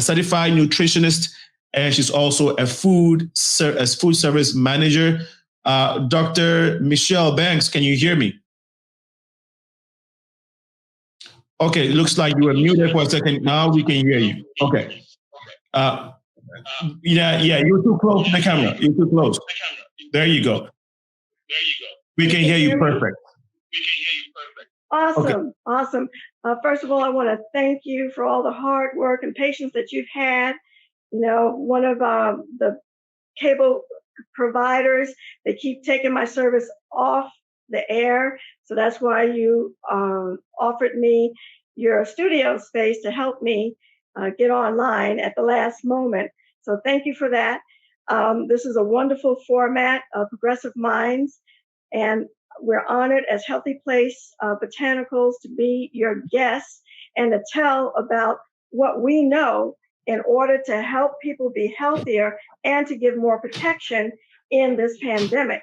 certified nutritionist, and she's also a food service manager. Dr. Michelle Banks, can you hear me? Okay, looks like you were muted for a second. Now we can hear you. Okay. Yeah, you're too close to the camera. You're too close. There you go. We can hear you perfect.
Awesome.
Okay.
Awesome. First of all, I want to thank you for all the hard work and patience that you've had. You know, one of the cable providers, they keep taking my service off the air. So that's why you offered me your studio space to help me get online at the last moment. So thank you for that. This is a wonderful format of Progressive Minds, and we're honored as Healthy Place Botanicals to be your guests and to tell about what we know in order to help people be healthier and to give more protection in this pandemic.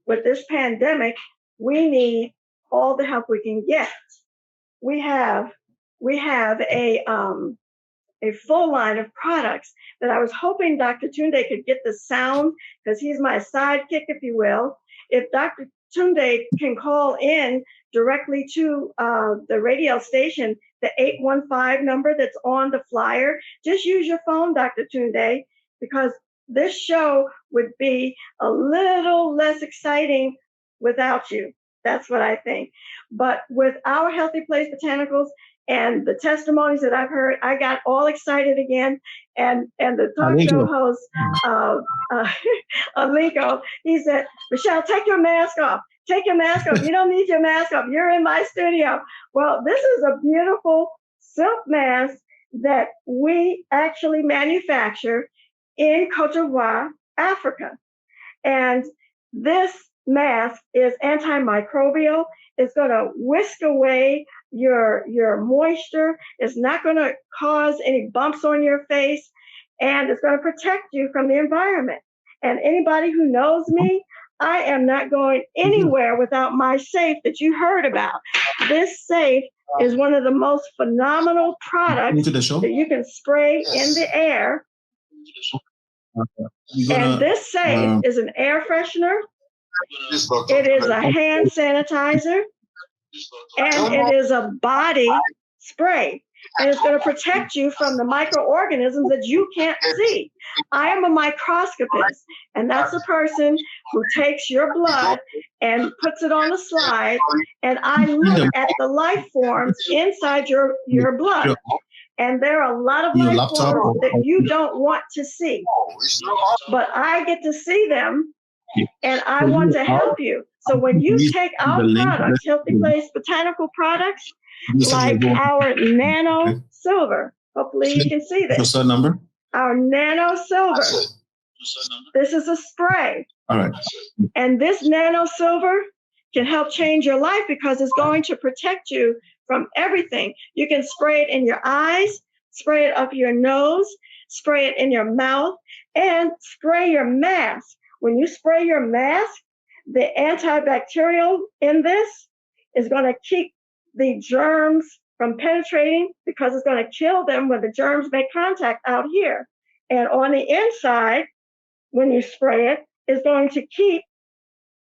With this pandemic, we need all the help we can get. We have a full line of products that I was hoping Dr. Tunde could get the sound, because he's my sidekick, if you will. If Dr. Tunde can call in directly to the radio station, the 815 number that's on the flyer, just use your phone, Dr. Tunde, because this show would be a little less exciting without you. That's what I think. But with our Healthy Place Botanicals and the testimonies that I've heard, I got all excited again. And the talk show host, Alinco, he said, Michelle, take your mask off. Take your mask off. You don't need your mask off. You're in my studio. Well, this is a beautiful silk mask that we actually manufacture in Côte d'Ivoire, Africa. And this mask is antimicrobial. It's going to whisk away your moisture. It's not going to cause any bumps on your face, and it's going to protect you from the environment. And anybody who knows me, I am not going anywhere without my safe that you heard about. This safe is one of the most phenomenal products that you can spray in the air. And this safe is an air freshener. It is a hand sanitizer, and it is a body spray. And it's going to protect you from the microorganisms that you can't see. I am a microscopist, and that's a person who takes your blood and puts it on a slide, and I look at the life forms inside your blood. And there are a lot of life forms that you don't want to see, but I get to see them, and I want to help you. So when you take our products, Healthy Place Botanical products, like our Nano Silver, hopefully you can see this. Our Nano Silver. This is a spray.
All right.
And this Nano Silver can help change your life because it's going to protect you from everything. You can spray it in your eyes, spray it up your nose, spray it in your mouth, and spray your mask. When you spray your mask, the antibacterial in this is going to keep the germs from penetrating because it's going to kill them when the germs make contact out here. And on the inside, when you spray it, it's going to keep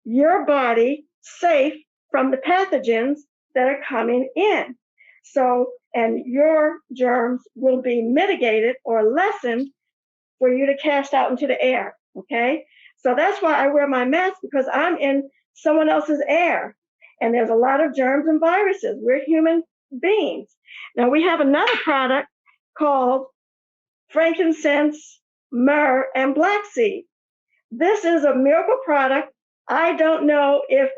your body safe from the pathogens that are coming in. So, and your germs will be mitigated or lessened for you to cast out into the air, okay? So that's why I wear my mask, because I'm in someone else's air. And there's a lot of germs and viruses. We're human beings. Now we have another product called frankincense, myrrh, and black seed. This is a miracle product. I don't know if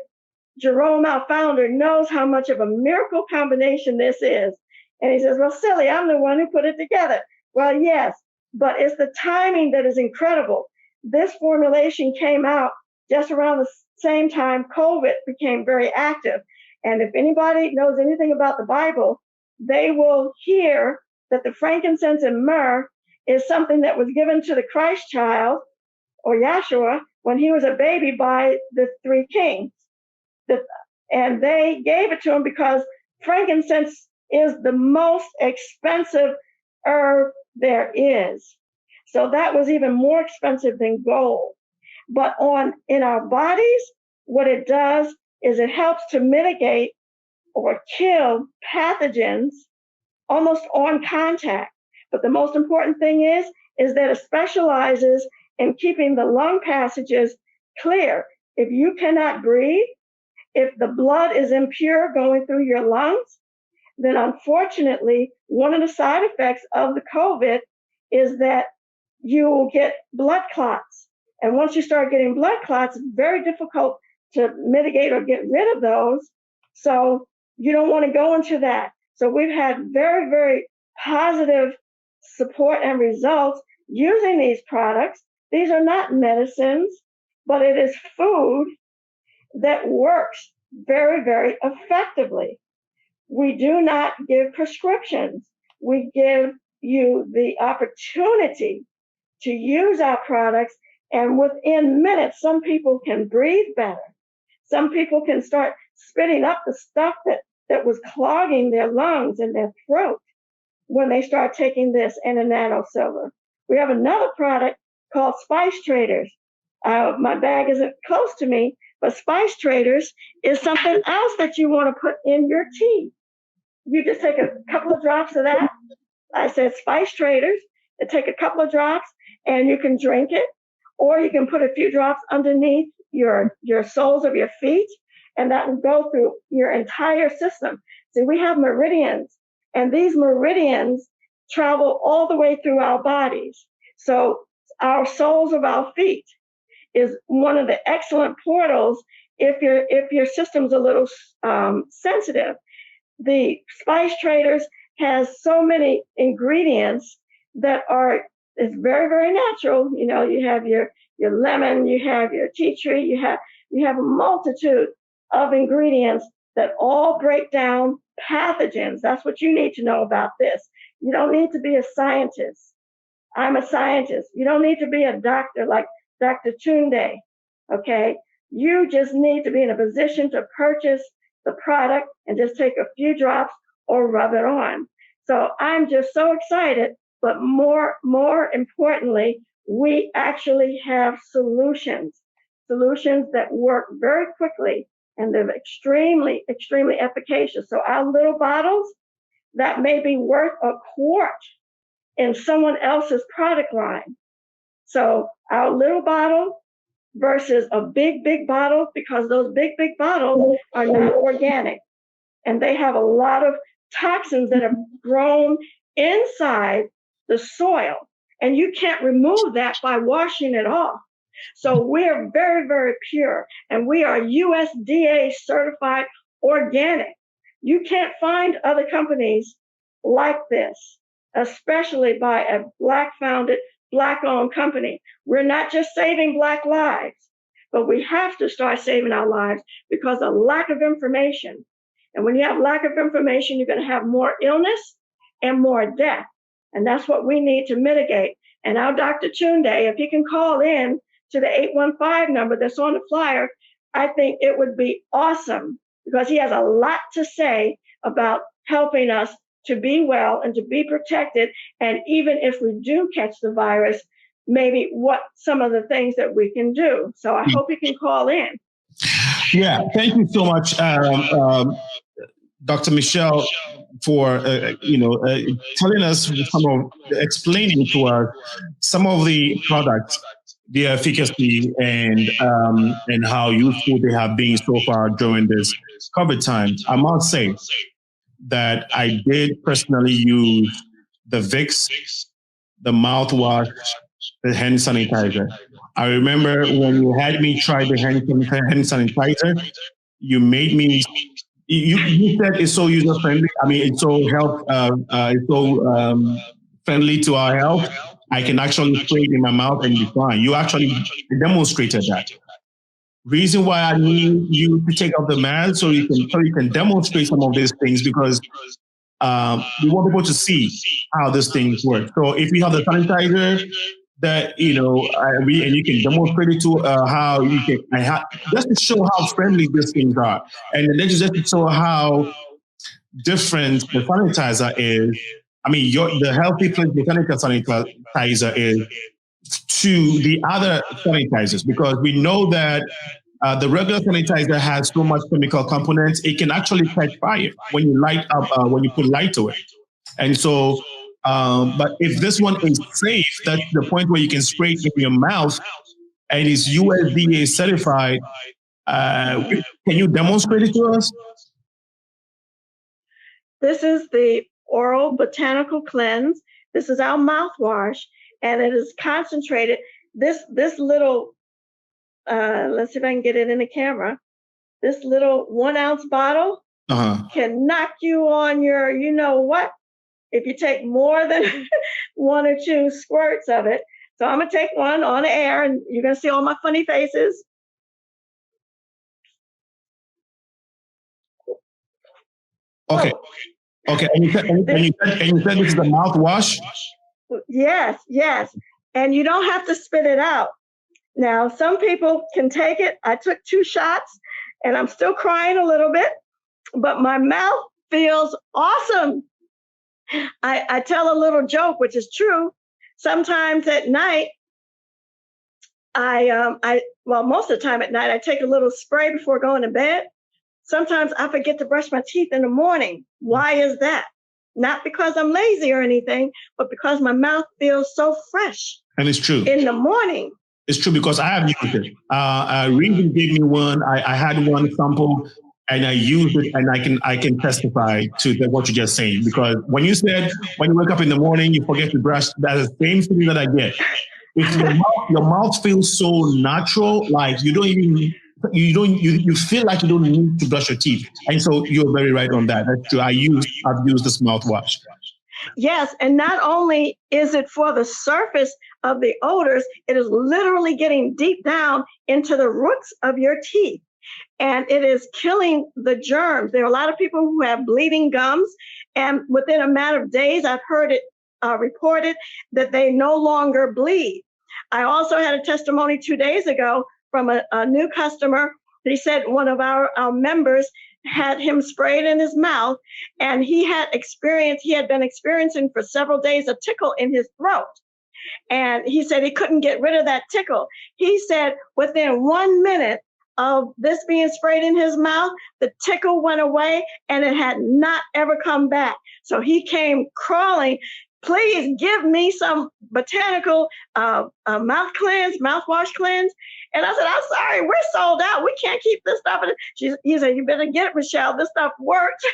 Jerome, our founder, knows how much of a miracle combination this is. And he says, well, silly, I'm the one who put it together. Well, yes, but it's the timing that is incredible. This formulation came out just around the same time COVID became very active. And if anybody knows anything about the Bible, they will hear that the frankincense and myrrh is something that was given to the Christ child, or Yahshua, when he was a baby by the three kings. And they gave it to him because frankincense is the most expensive herb there is. So that was even more expensive than gold. But in our bodies, what it does is it helps to mitigate or kill pathogens almost on contact. But the most important thing is that it specializes in keeping the lung passages clear. If you cannot breathe, if the blood is impure going through your lungs, then unfortunately, one of the side effects of the COVID is that you will get blood clots. And once you start getting blood clots, it's very difficult to mitigate or get rid of those. So you don't want to go into that. So we've had very, very positive support and results using these products. These are not medicines, but it is food that works very, very effectively. We do not give prescriptions. We give you the opportunity to use our products, and within minutes, some people can breathe better. Some people can start spitting up the stuff that was clogging their lungs and their throat when they start taking this and a nano silver. We have another product called Spice Traders. My bag isn't close to me, but Spice Traders is something else that you want to put in your tea. You just take a couple of drops of that. I said Spice Traders, and take a couple of drops, and you can drink it, or you can put a few drops underneath your soles of your feet, and that will go through your entire system. See, we have meridians, and these meridians travel all the way through our bodies. So our soles of our feet is one of the excellent portals if your system's a little sensitive. The Spice Traders has so many ingredients that it's very, very natural. You know, you have your lemon, you have your tea tree, you have a multitude of ingredients that all break down pathogens. That's what you need to know about this. You don't need to be a scientist. I'm a scientist. You don't need to be a doctor like Dr. Tunde, okay? You just need to be in a position to purchase the product and just take a few drops or rub it on. So I'm just so excited, but more importantly, we actually have solutions that work very quickly, and they're extremely, extremely efficacious. So our little bottles that may be worth a quart in someone else's product line. So our little bottle versus a big, big bottle, because those big, big bottles are not organic, and they have a lot of toxins that have grown inside the soil, and you can't remove that by washing it off. So we're very, very pure, and we are USDA certified organic. You can't find other companies like this, especially by a Black-founded, Black-owned company. We're not just saving Black lives, but we have to start saving our lives because of lack of information. And when you have lack of information, you're going to have more illness and more death. And that's what we need to mitigate. And our Dr. Tunde, if he can call in to the 815 number that's on the flyer, I think it would be awesome, because he has a lot to say about helping us to be well and to be protected. And even if we do catch the virus, maybe what some of the things that we can do. So I hope you can call in.
Yeah, thank you so much, Dr. Michelle, for telling us explaining to us some of the products, their efficacy, and how useful they have been so far during this COVID time. I must say that I did personally use the Vicks, the mouthwash, the hand sanitizer. I remember when you had me try the hand sanitizer, you made me. You said it's so user friendly. I mean, it's so friendly to our health. I can actually spray it in my mouth and be fine. You actually demonstrated that. Reason why I need you to take off the mask so you can demonstrate some of these things, because we want people to see how these things work. So if you have the sanitizer that and you can demonstrate it to how you can just to show how friendly these things are, and then just to show how different the sanitizer is. I mean, the Healthy Place Botanical sanitizer is to the other sanitizers, because we know that the regular sanitizer has so much chemical components, it can actually catch fire when you when you put light to it. And so, but if this one is safe, that's the point where you can spray it in your mouth and is USDA certified. Can you demonstrate it to us?
This is the Oral Botanical Cleanse. This is our mouthwash, and it is concentrated. This little, let's see if I can get it in the camera. This little 1 ounce bottle can knock you on your, you know what, if you take more than 1 or 2 squirts of it. So I'm gonna take one on the air, and you're gonna see all my funny faces.
Okay. Okay. And you said this is the mouthwash?
Yes. And you don't have to spit it out. Now, some people can take it. I took 2 shots, and I'm still crying a little bit, but my mouth feels awesome. I tell a little joke, which is true. Sometimes at night, most of the time at night, I take a little spray before going to bed. Sometimes I forget to brush my teeth in the morning. Why is that? Not because I'm lazy or anything, but because my mouth feels so fresh.
And it's true.
In the morning.
It's true because I have used it. Regan gave me one. I had one sample and I used it, and I can testify to what you're just saying. Because when you said when you wake up in the morning, you forget to brush, that's the same thing that I get. If your mouth feels so natural, like you feel like you don't need to brush your teeth. And so you're very right on that. That's true. I've used this mouthwash.
Yes, and not only is it for the surface of the odors, it is literally getting deep down into the roots of your teeth. And it is killing the germs. There are a lot of people who have bleeding gums, and within a matter of days, I've heard it reported that they no longer bleed. I also had a testimony 2 days ago from a new customer. He said one of our members had him sprayed in his mouth, and he had been experiencing for several days a tickle in his throat. And he said he couldn't get rid of that tickle. He said within 1 minute of this being sprayed in his mouth, the tickle went away and it had not ever come back. So he came crawling, please give me some botanical mouthwash cleanse. And I said, I'm sorry, we're sold out. We can't keep this stuff. He said, you better get it, Michelle. This stuff works.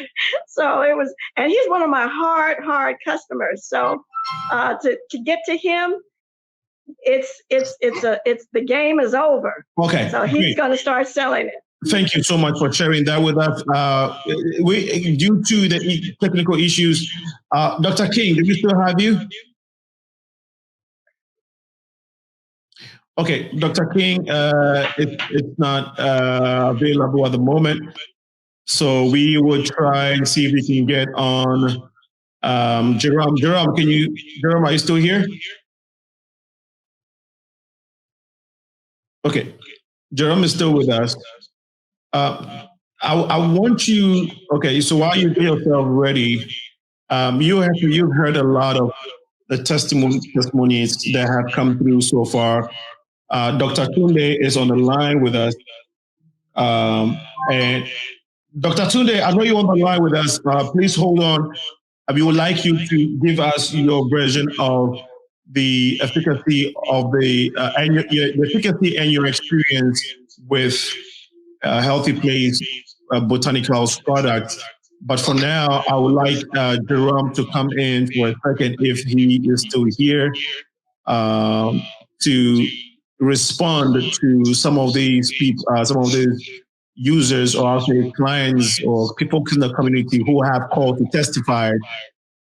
So it was, and he's one of my hard customers. So to get to him, it's the game is over.
Okay.
So he's going to start selling it.
Thank you so much for sharing that with us. Due to the technical issues, Dr. King, do we still have you? Okay, Dr. King, it's not available at the moment. So we will try and see if we can get on Jerome. Jerome, are you still here? Okay, Jerome is still with us. I want you, okay, so while you get yourself ready, you've heard a lot of the testimonies that have come through so far. Dr. Tunde is on the line with us. And Dr. Tunde, I know you're on the line with us. Please hold on. We would like you to give us your version of the efficacy of the efficacy and your experience with Healthy Place Botanicals products. But for now, I would like Jerome to come in for a second, if he is still here, to respond to some of these people, some of these users, or actually clients or people in the community who have called to testify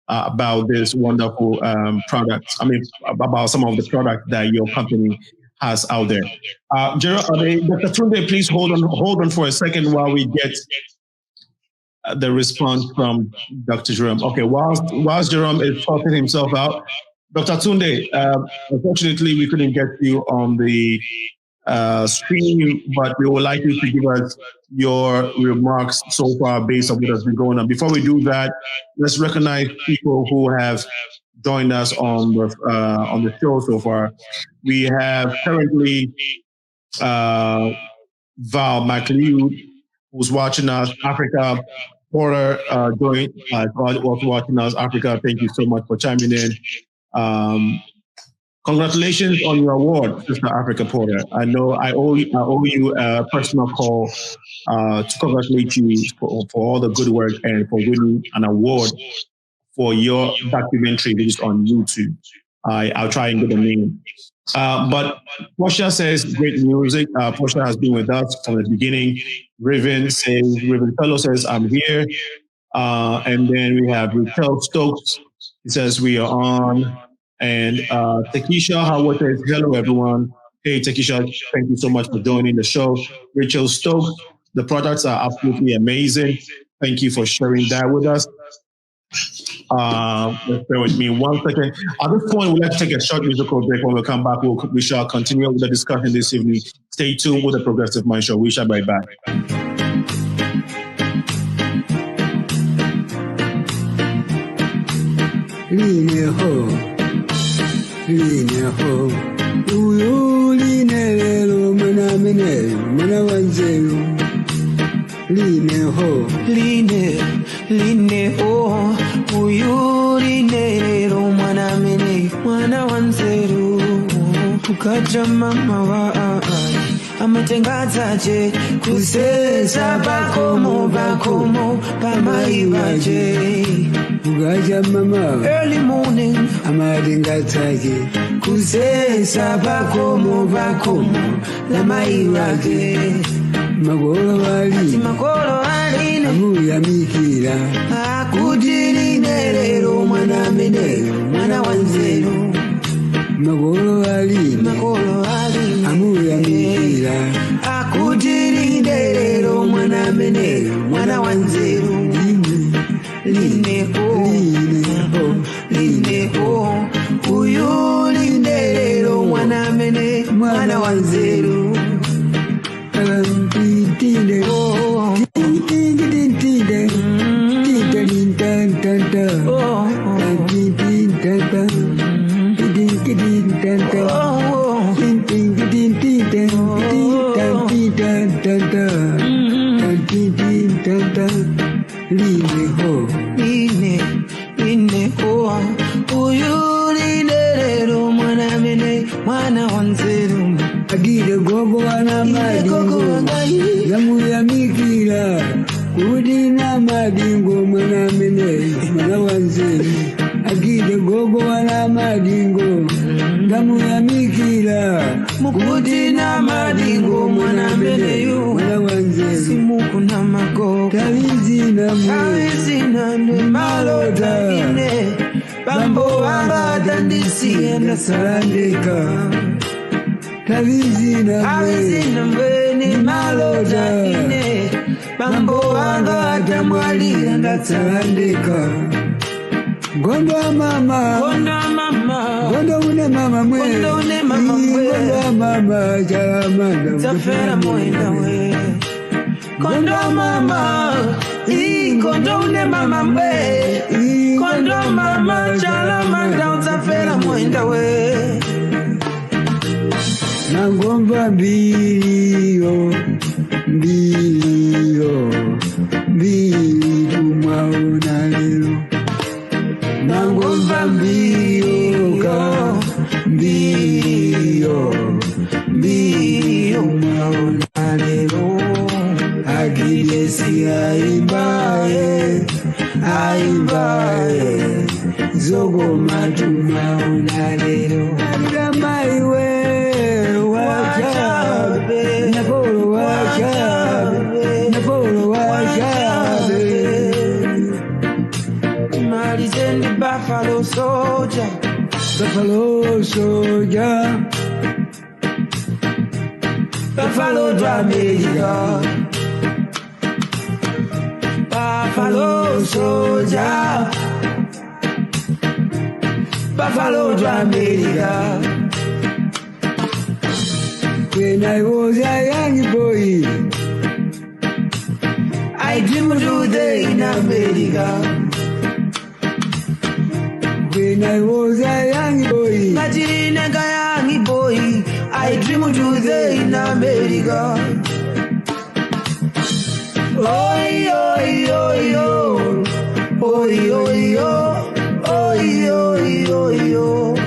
about this wonderful products. I mean, about some of the products that your company has out there. Dr. Tunde, please hold on for a second while we get the response from Dr. Jerome. Okay, whilst Jerome is sorting himself out, Dr. Tunde, unfortunately, we couldn't get you on the stream, but we would like you to give us your remarks so far based on what has been going on. Before we do that, let's recognize people who have joined us on the show so far. We have currently Val McLeod, who's watching us, Africa Porter, also watching us, Africa. Thank you so much for chiming in. Congratulations on your award, Sister Africa Porter. I know I owe you a personal call to congratulate you for all the good work and for winning an award for your documentary released on YouTube. I'll try and get the name. But Portia says great music. Portia has been with us from the beginning. Raven Fellow says, I'm here. And then we have Raquel Stokes. He says, we are on. And Takesha Howard says, hello, everyone. Hey, Takesha, thank you so much for joining the show. Rachel Stokes, the products are absolutely amazing. Thank you for sharing that with us. Let's bear with me 1 second. At this point, we'd like to take a short musical break. When we come back, we shall continue with the discussion this evening. Stay tuned with the Progressive Mind Show. We shall be back.
Line ho, uyu line lelo mana mene mana wanzelu. Line ho, line ho, uyu line lelo mana mene mana wanzelu.
kukacha mama wa amatengazaje kusesa bakomo pamaivaje
kukacha mama
early morning
amatengazaje
kusesa bakomo lamaivaje
magolo wali amuyamikira
akutirine lero mwana menero mwana wanzero
magolo wali amuyamikira
akutirine lero mwana menero mwana wanzero lineho uyu lindero mwana mene mwana wanzero
agire gogo wana madingo namuyamikira kudina madingo mwana mene mwana wanzeri agire gogo wana madingo namuyamikira
mukudina madingo mwana mene
mwana wanzeri
simukuna magogo
talizina
ne malota ine bambo wanga dandisienda
sarandeka talizina
ni malota ine bambo wanga tamwalia
ndatsalandeka gondo mama gondo une mama mwe gondo mama chalamanda
tafera mwenda we gondo mama gondo une mama mwe gondo mama chalamanda tafera mwenda we
nangomba mbio tumwaona lero nangomba mbio mwaona lero agidesi aimbaye zogoma tumwaona lero agamaiwe
Buffalo soldier, Buffalo Jamaica, Buffalo soldier, Buffalo Jamaica.
When I was a young boy,
I dreamed today in America.
When I was a young boy,
I dream today in America. Oi, oi, oi, oi, oi, oi, oi, oi, oi.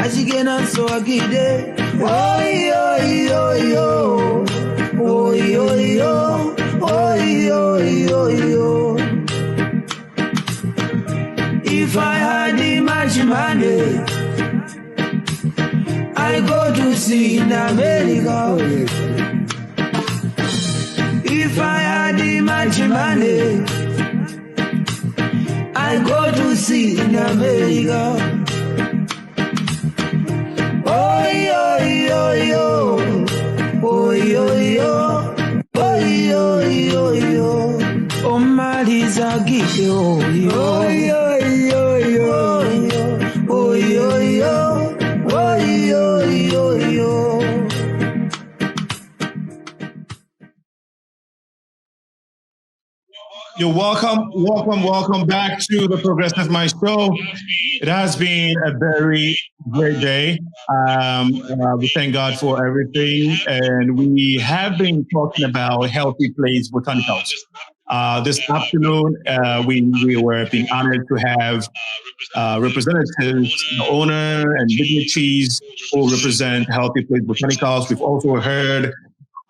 Ashigena so agide. Oi, oi, oi, oi, oi, oi, oi, oi, oi. If I had much money, I go to see in America. If I had much money, I go to see in America. Oi, oi, oi, oi, oi, oi, oi, oi, oi. Oh, Marisa, give you oi, oi, oi, oi, oi, oi, oi, oi, oi, oi.
You're welcome back to the Progressive Mind Show. It has been a very great day. We thank God for everything, and we have been talking about Healthy Place Botanicals. This afternoon, we were being honored to have representatives, the owner and dignitaries who represent Healthy Place Botanicals. We've also heard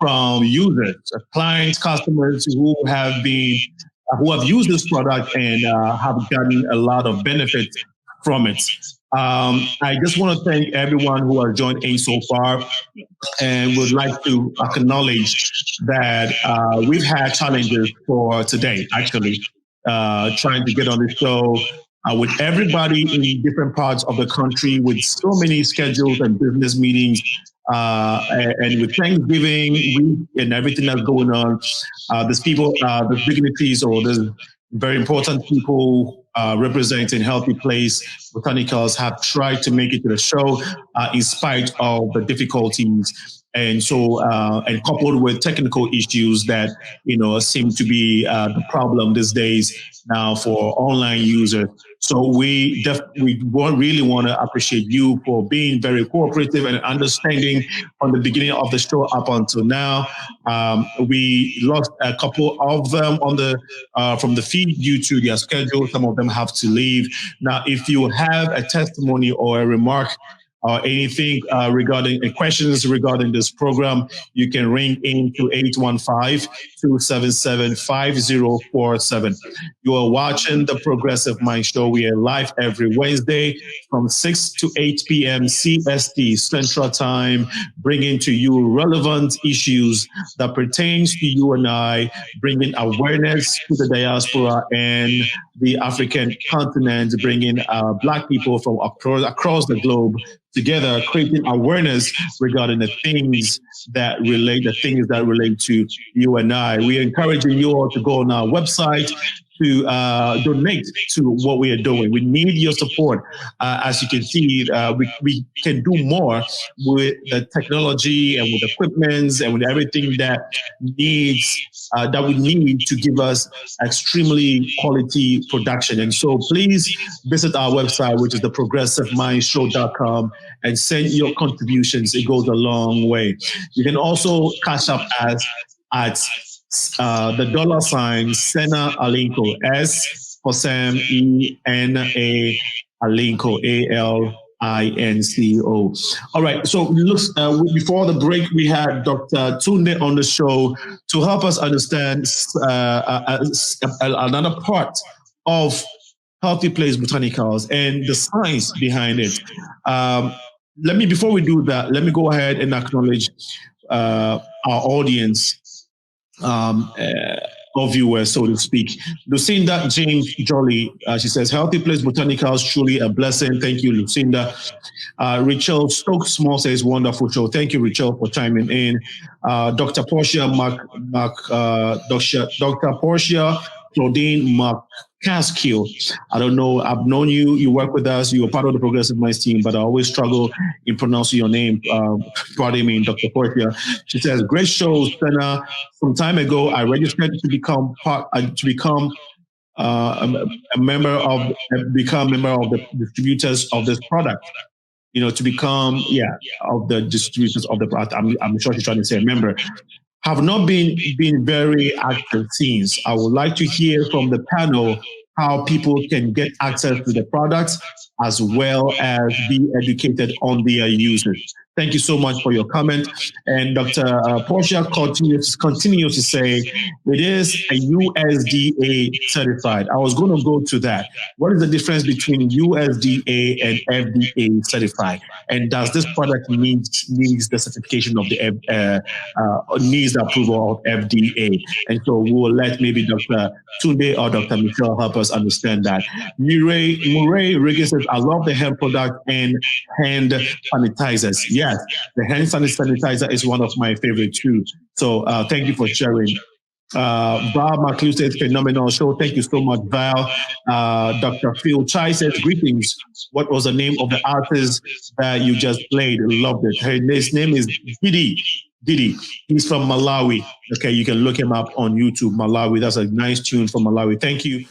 from users, clients, customers who have used this product and have gotten a lot of benefits from it. I just want to thank everyone who has joined in so far, and would like to acknowledge that we've had challenges for today, actually, trying to get on the show with everybody in different parts of the country, with so many schedules and business meetings, and with Thanksgiving week and everything that's going on. There's people, there's dignitaries, or there's very important people representing Healthy Place Botanicals have tried to make it to the show in spite of the difficulties. And so, and coupled with technical issues that, seem to be the problem these days now for online users. So we really want to appreciate you for being very cooperative and understanding from the beginning of the show up until now. We lost a couple of them on from the feed due to their schedule. Some of them have to leave. Now, if you have a testimony or a remark or anything regarding questions regarding this program, you can ring in to 815-277-5047. You are watching the Progressive Mind Show. We are live every Wednesday from 6 to 8 p.m. CST Central Time, bringing to you relevant issues that pertains to you and I, bringing awareness to the diaspora and the African continent, bringing Black people from across the globe together, creating awareness regarding the things that relate to you and I. We are encouraging you all to go on our website to donate to what we are doing. We need your support. As you can see, we can do more with the technology and with equipment and with everything that we need to give us extremely quality production. And so please visit our website, which is theprogressivemindshow.com, and send your contributions. It goes a long way. You can also cash up us at the $ Sena Alinco, S for Sam, ENA Alinco, ALINCO. All right. So before the break, we had Dr. Tunde on the show to help us understand another part of Healthy Place Botanicals and the science behind it. Before we do that, let me go ahead and acknowledge our audience. Or viewers, so to speak. Lucinda James Jolly, she says, Healthy Place Botanicals, truly a blessing. Thank you, Lucinda. Rachel Stokes Small says, wonderful show. Thank you, Rachel, for chiming in. Dr. Portia Dr. Portia Claudine McCaskill. I don't know. I've known you. You work with us. You are part of the Progressive Minds team, but I always struggle in pronouncing your name. Pardon me, Dr. Portia. She says, great show, Senna. Some time ago, I registered to become a member of the distributors of this product. To become of the distributors of the product. I'm sure she's trying to say a member. Have not been very active since. I would like to hear from the panel how people can get access to the products as well as be educated on their usage. Thank you so much for your comment. And Dr. Portia continues to say, it is a USDA certified. I was going to go to that. What is the difference between USDA and FDA certified? And does this product needs the certification of the needs the approval of FDA? And so we will let maybe Dr. Tunde or Dr. Michelle help us understand that. Murray Riggins says, I love the hemp product and hand sanitizers. Yes, the hand sanitizer is one of my favorite too. So thank you for sharing. Val McLeod says, phenomenal show. Thank you so much, Val. Dr. Phil Chai says, greetings. What was the name of the artist that you just played? Loved it. His name is Didi. He's from Malawi. Okay, you can look him up on YouTube, Malawi. That's a nice tune from Malawi. Thank you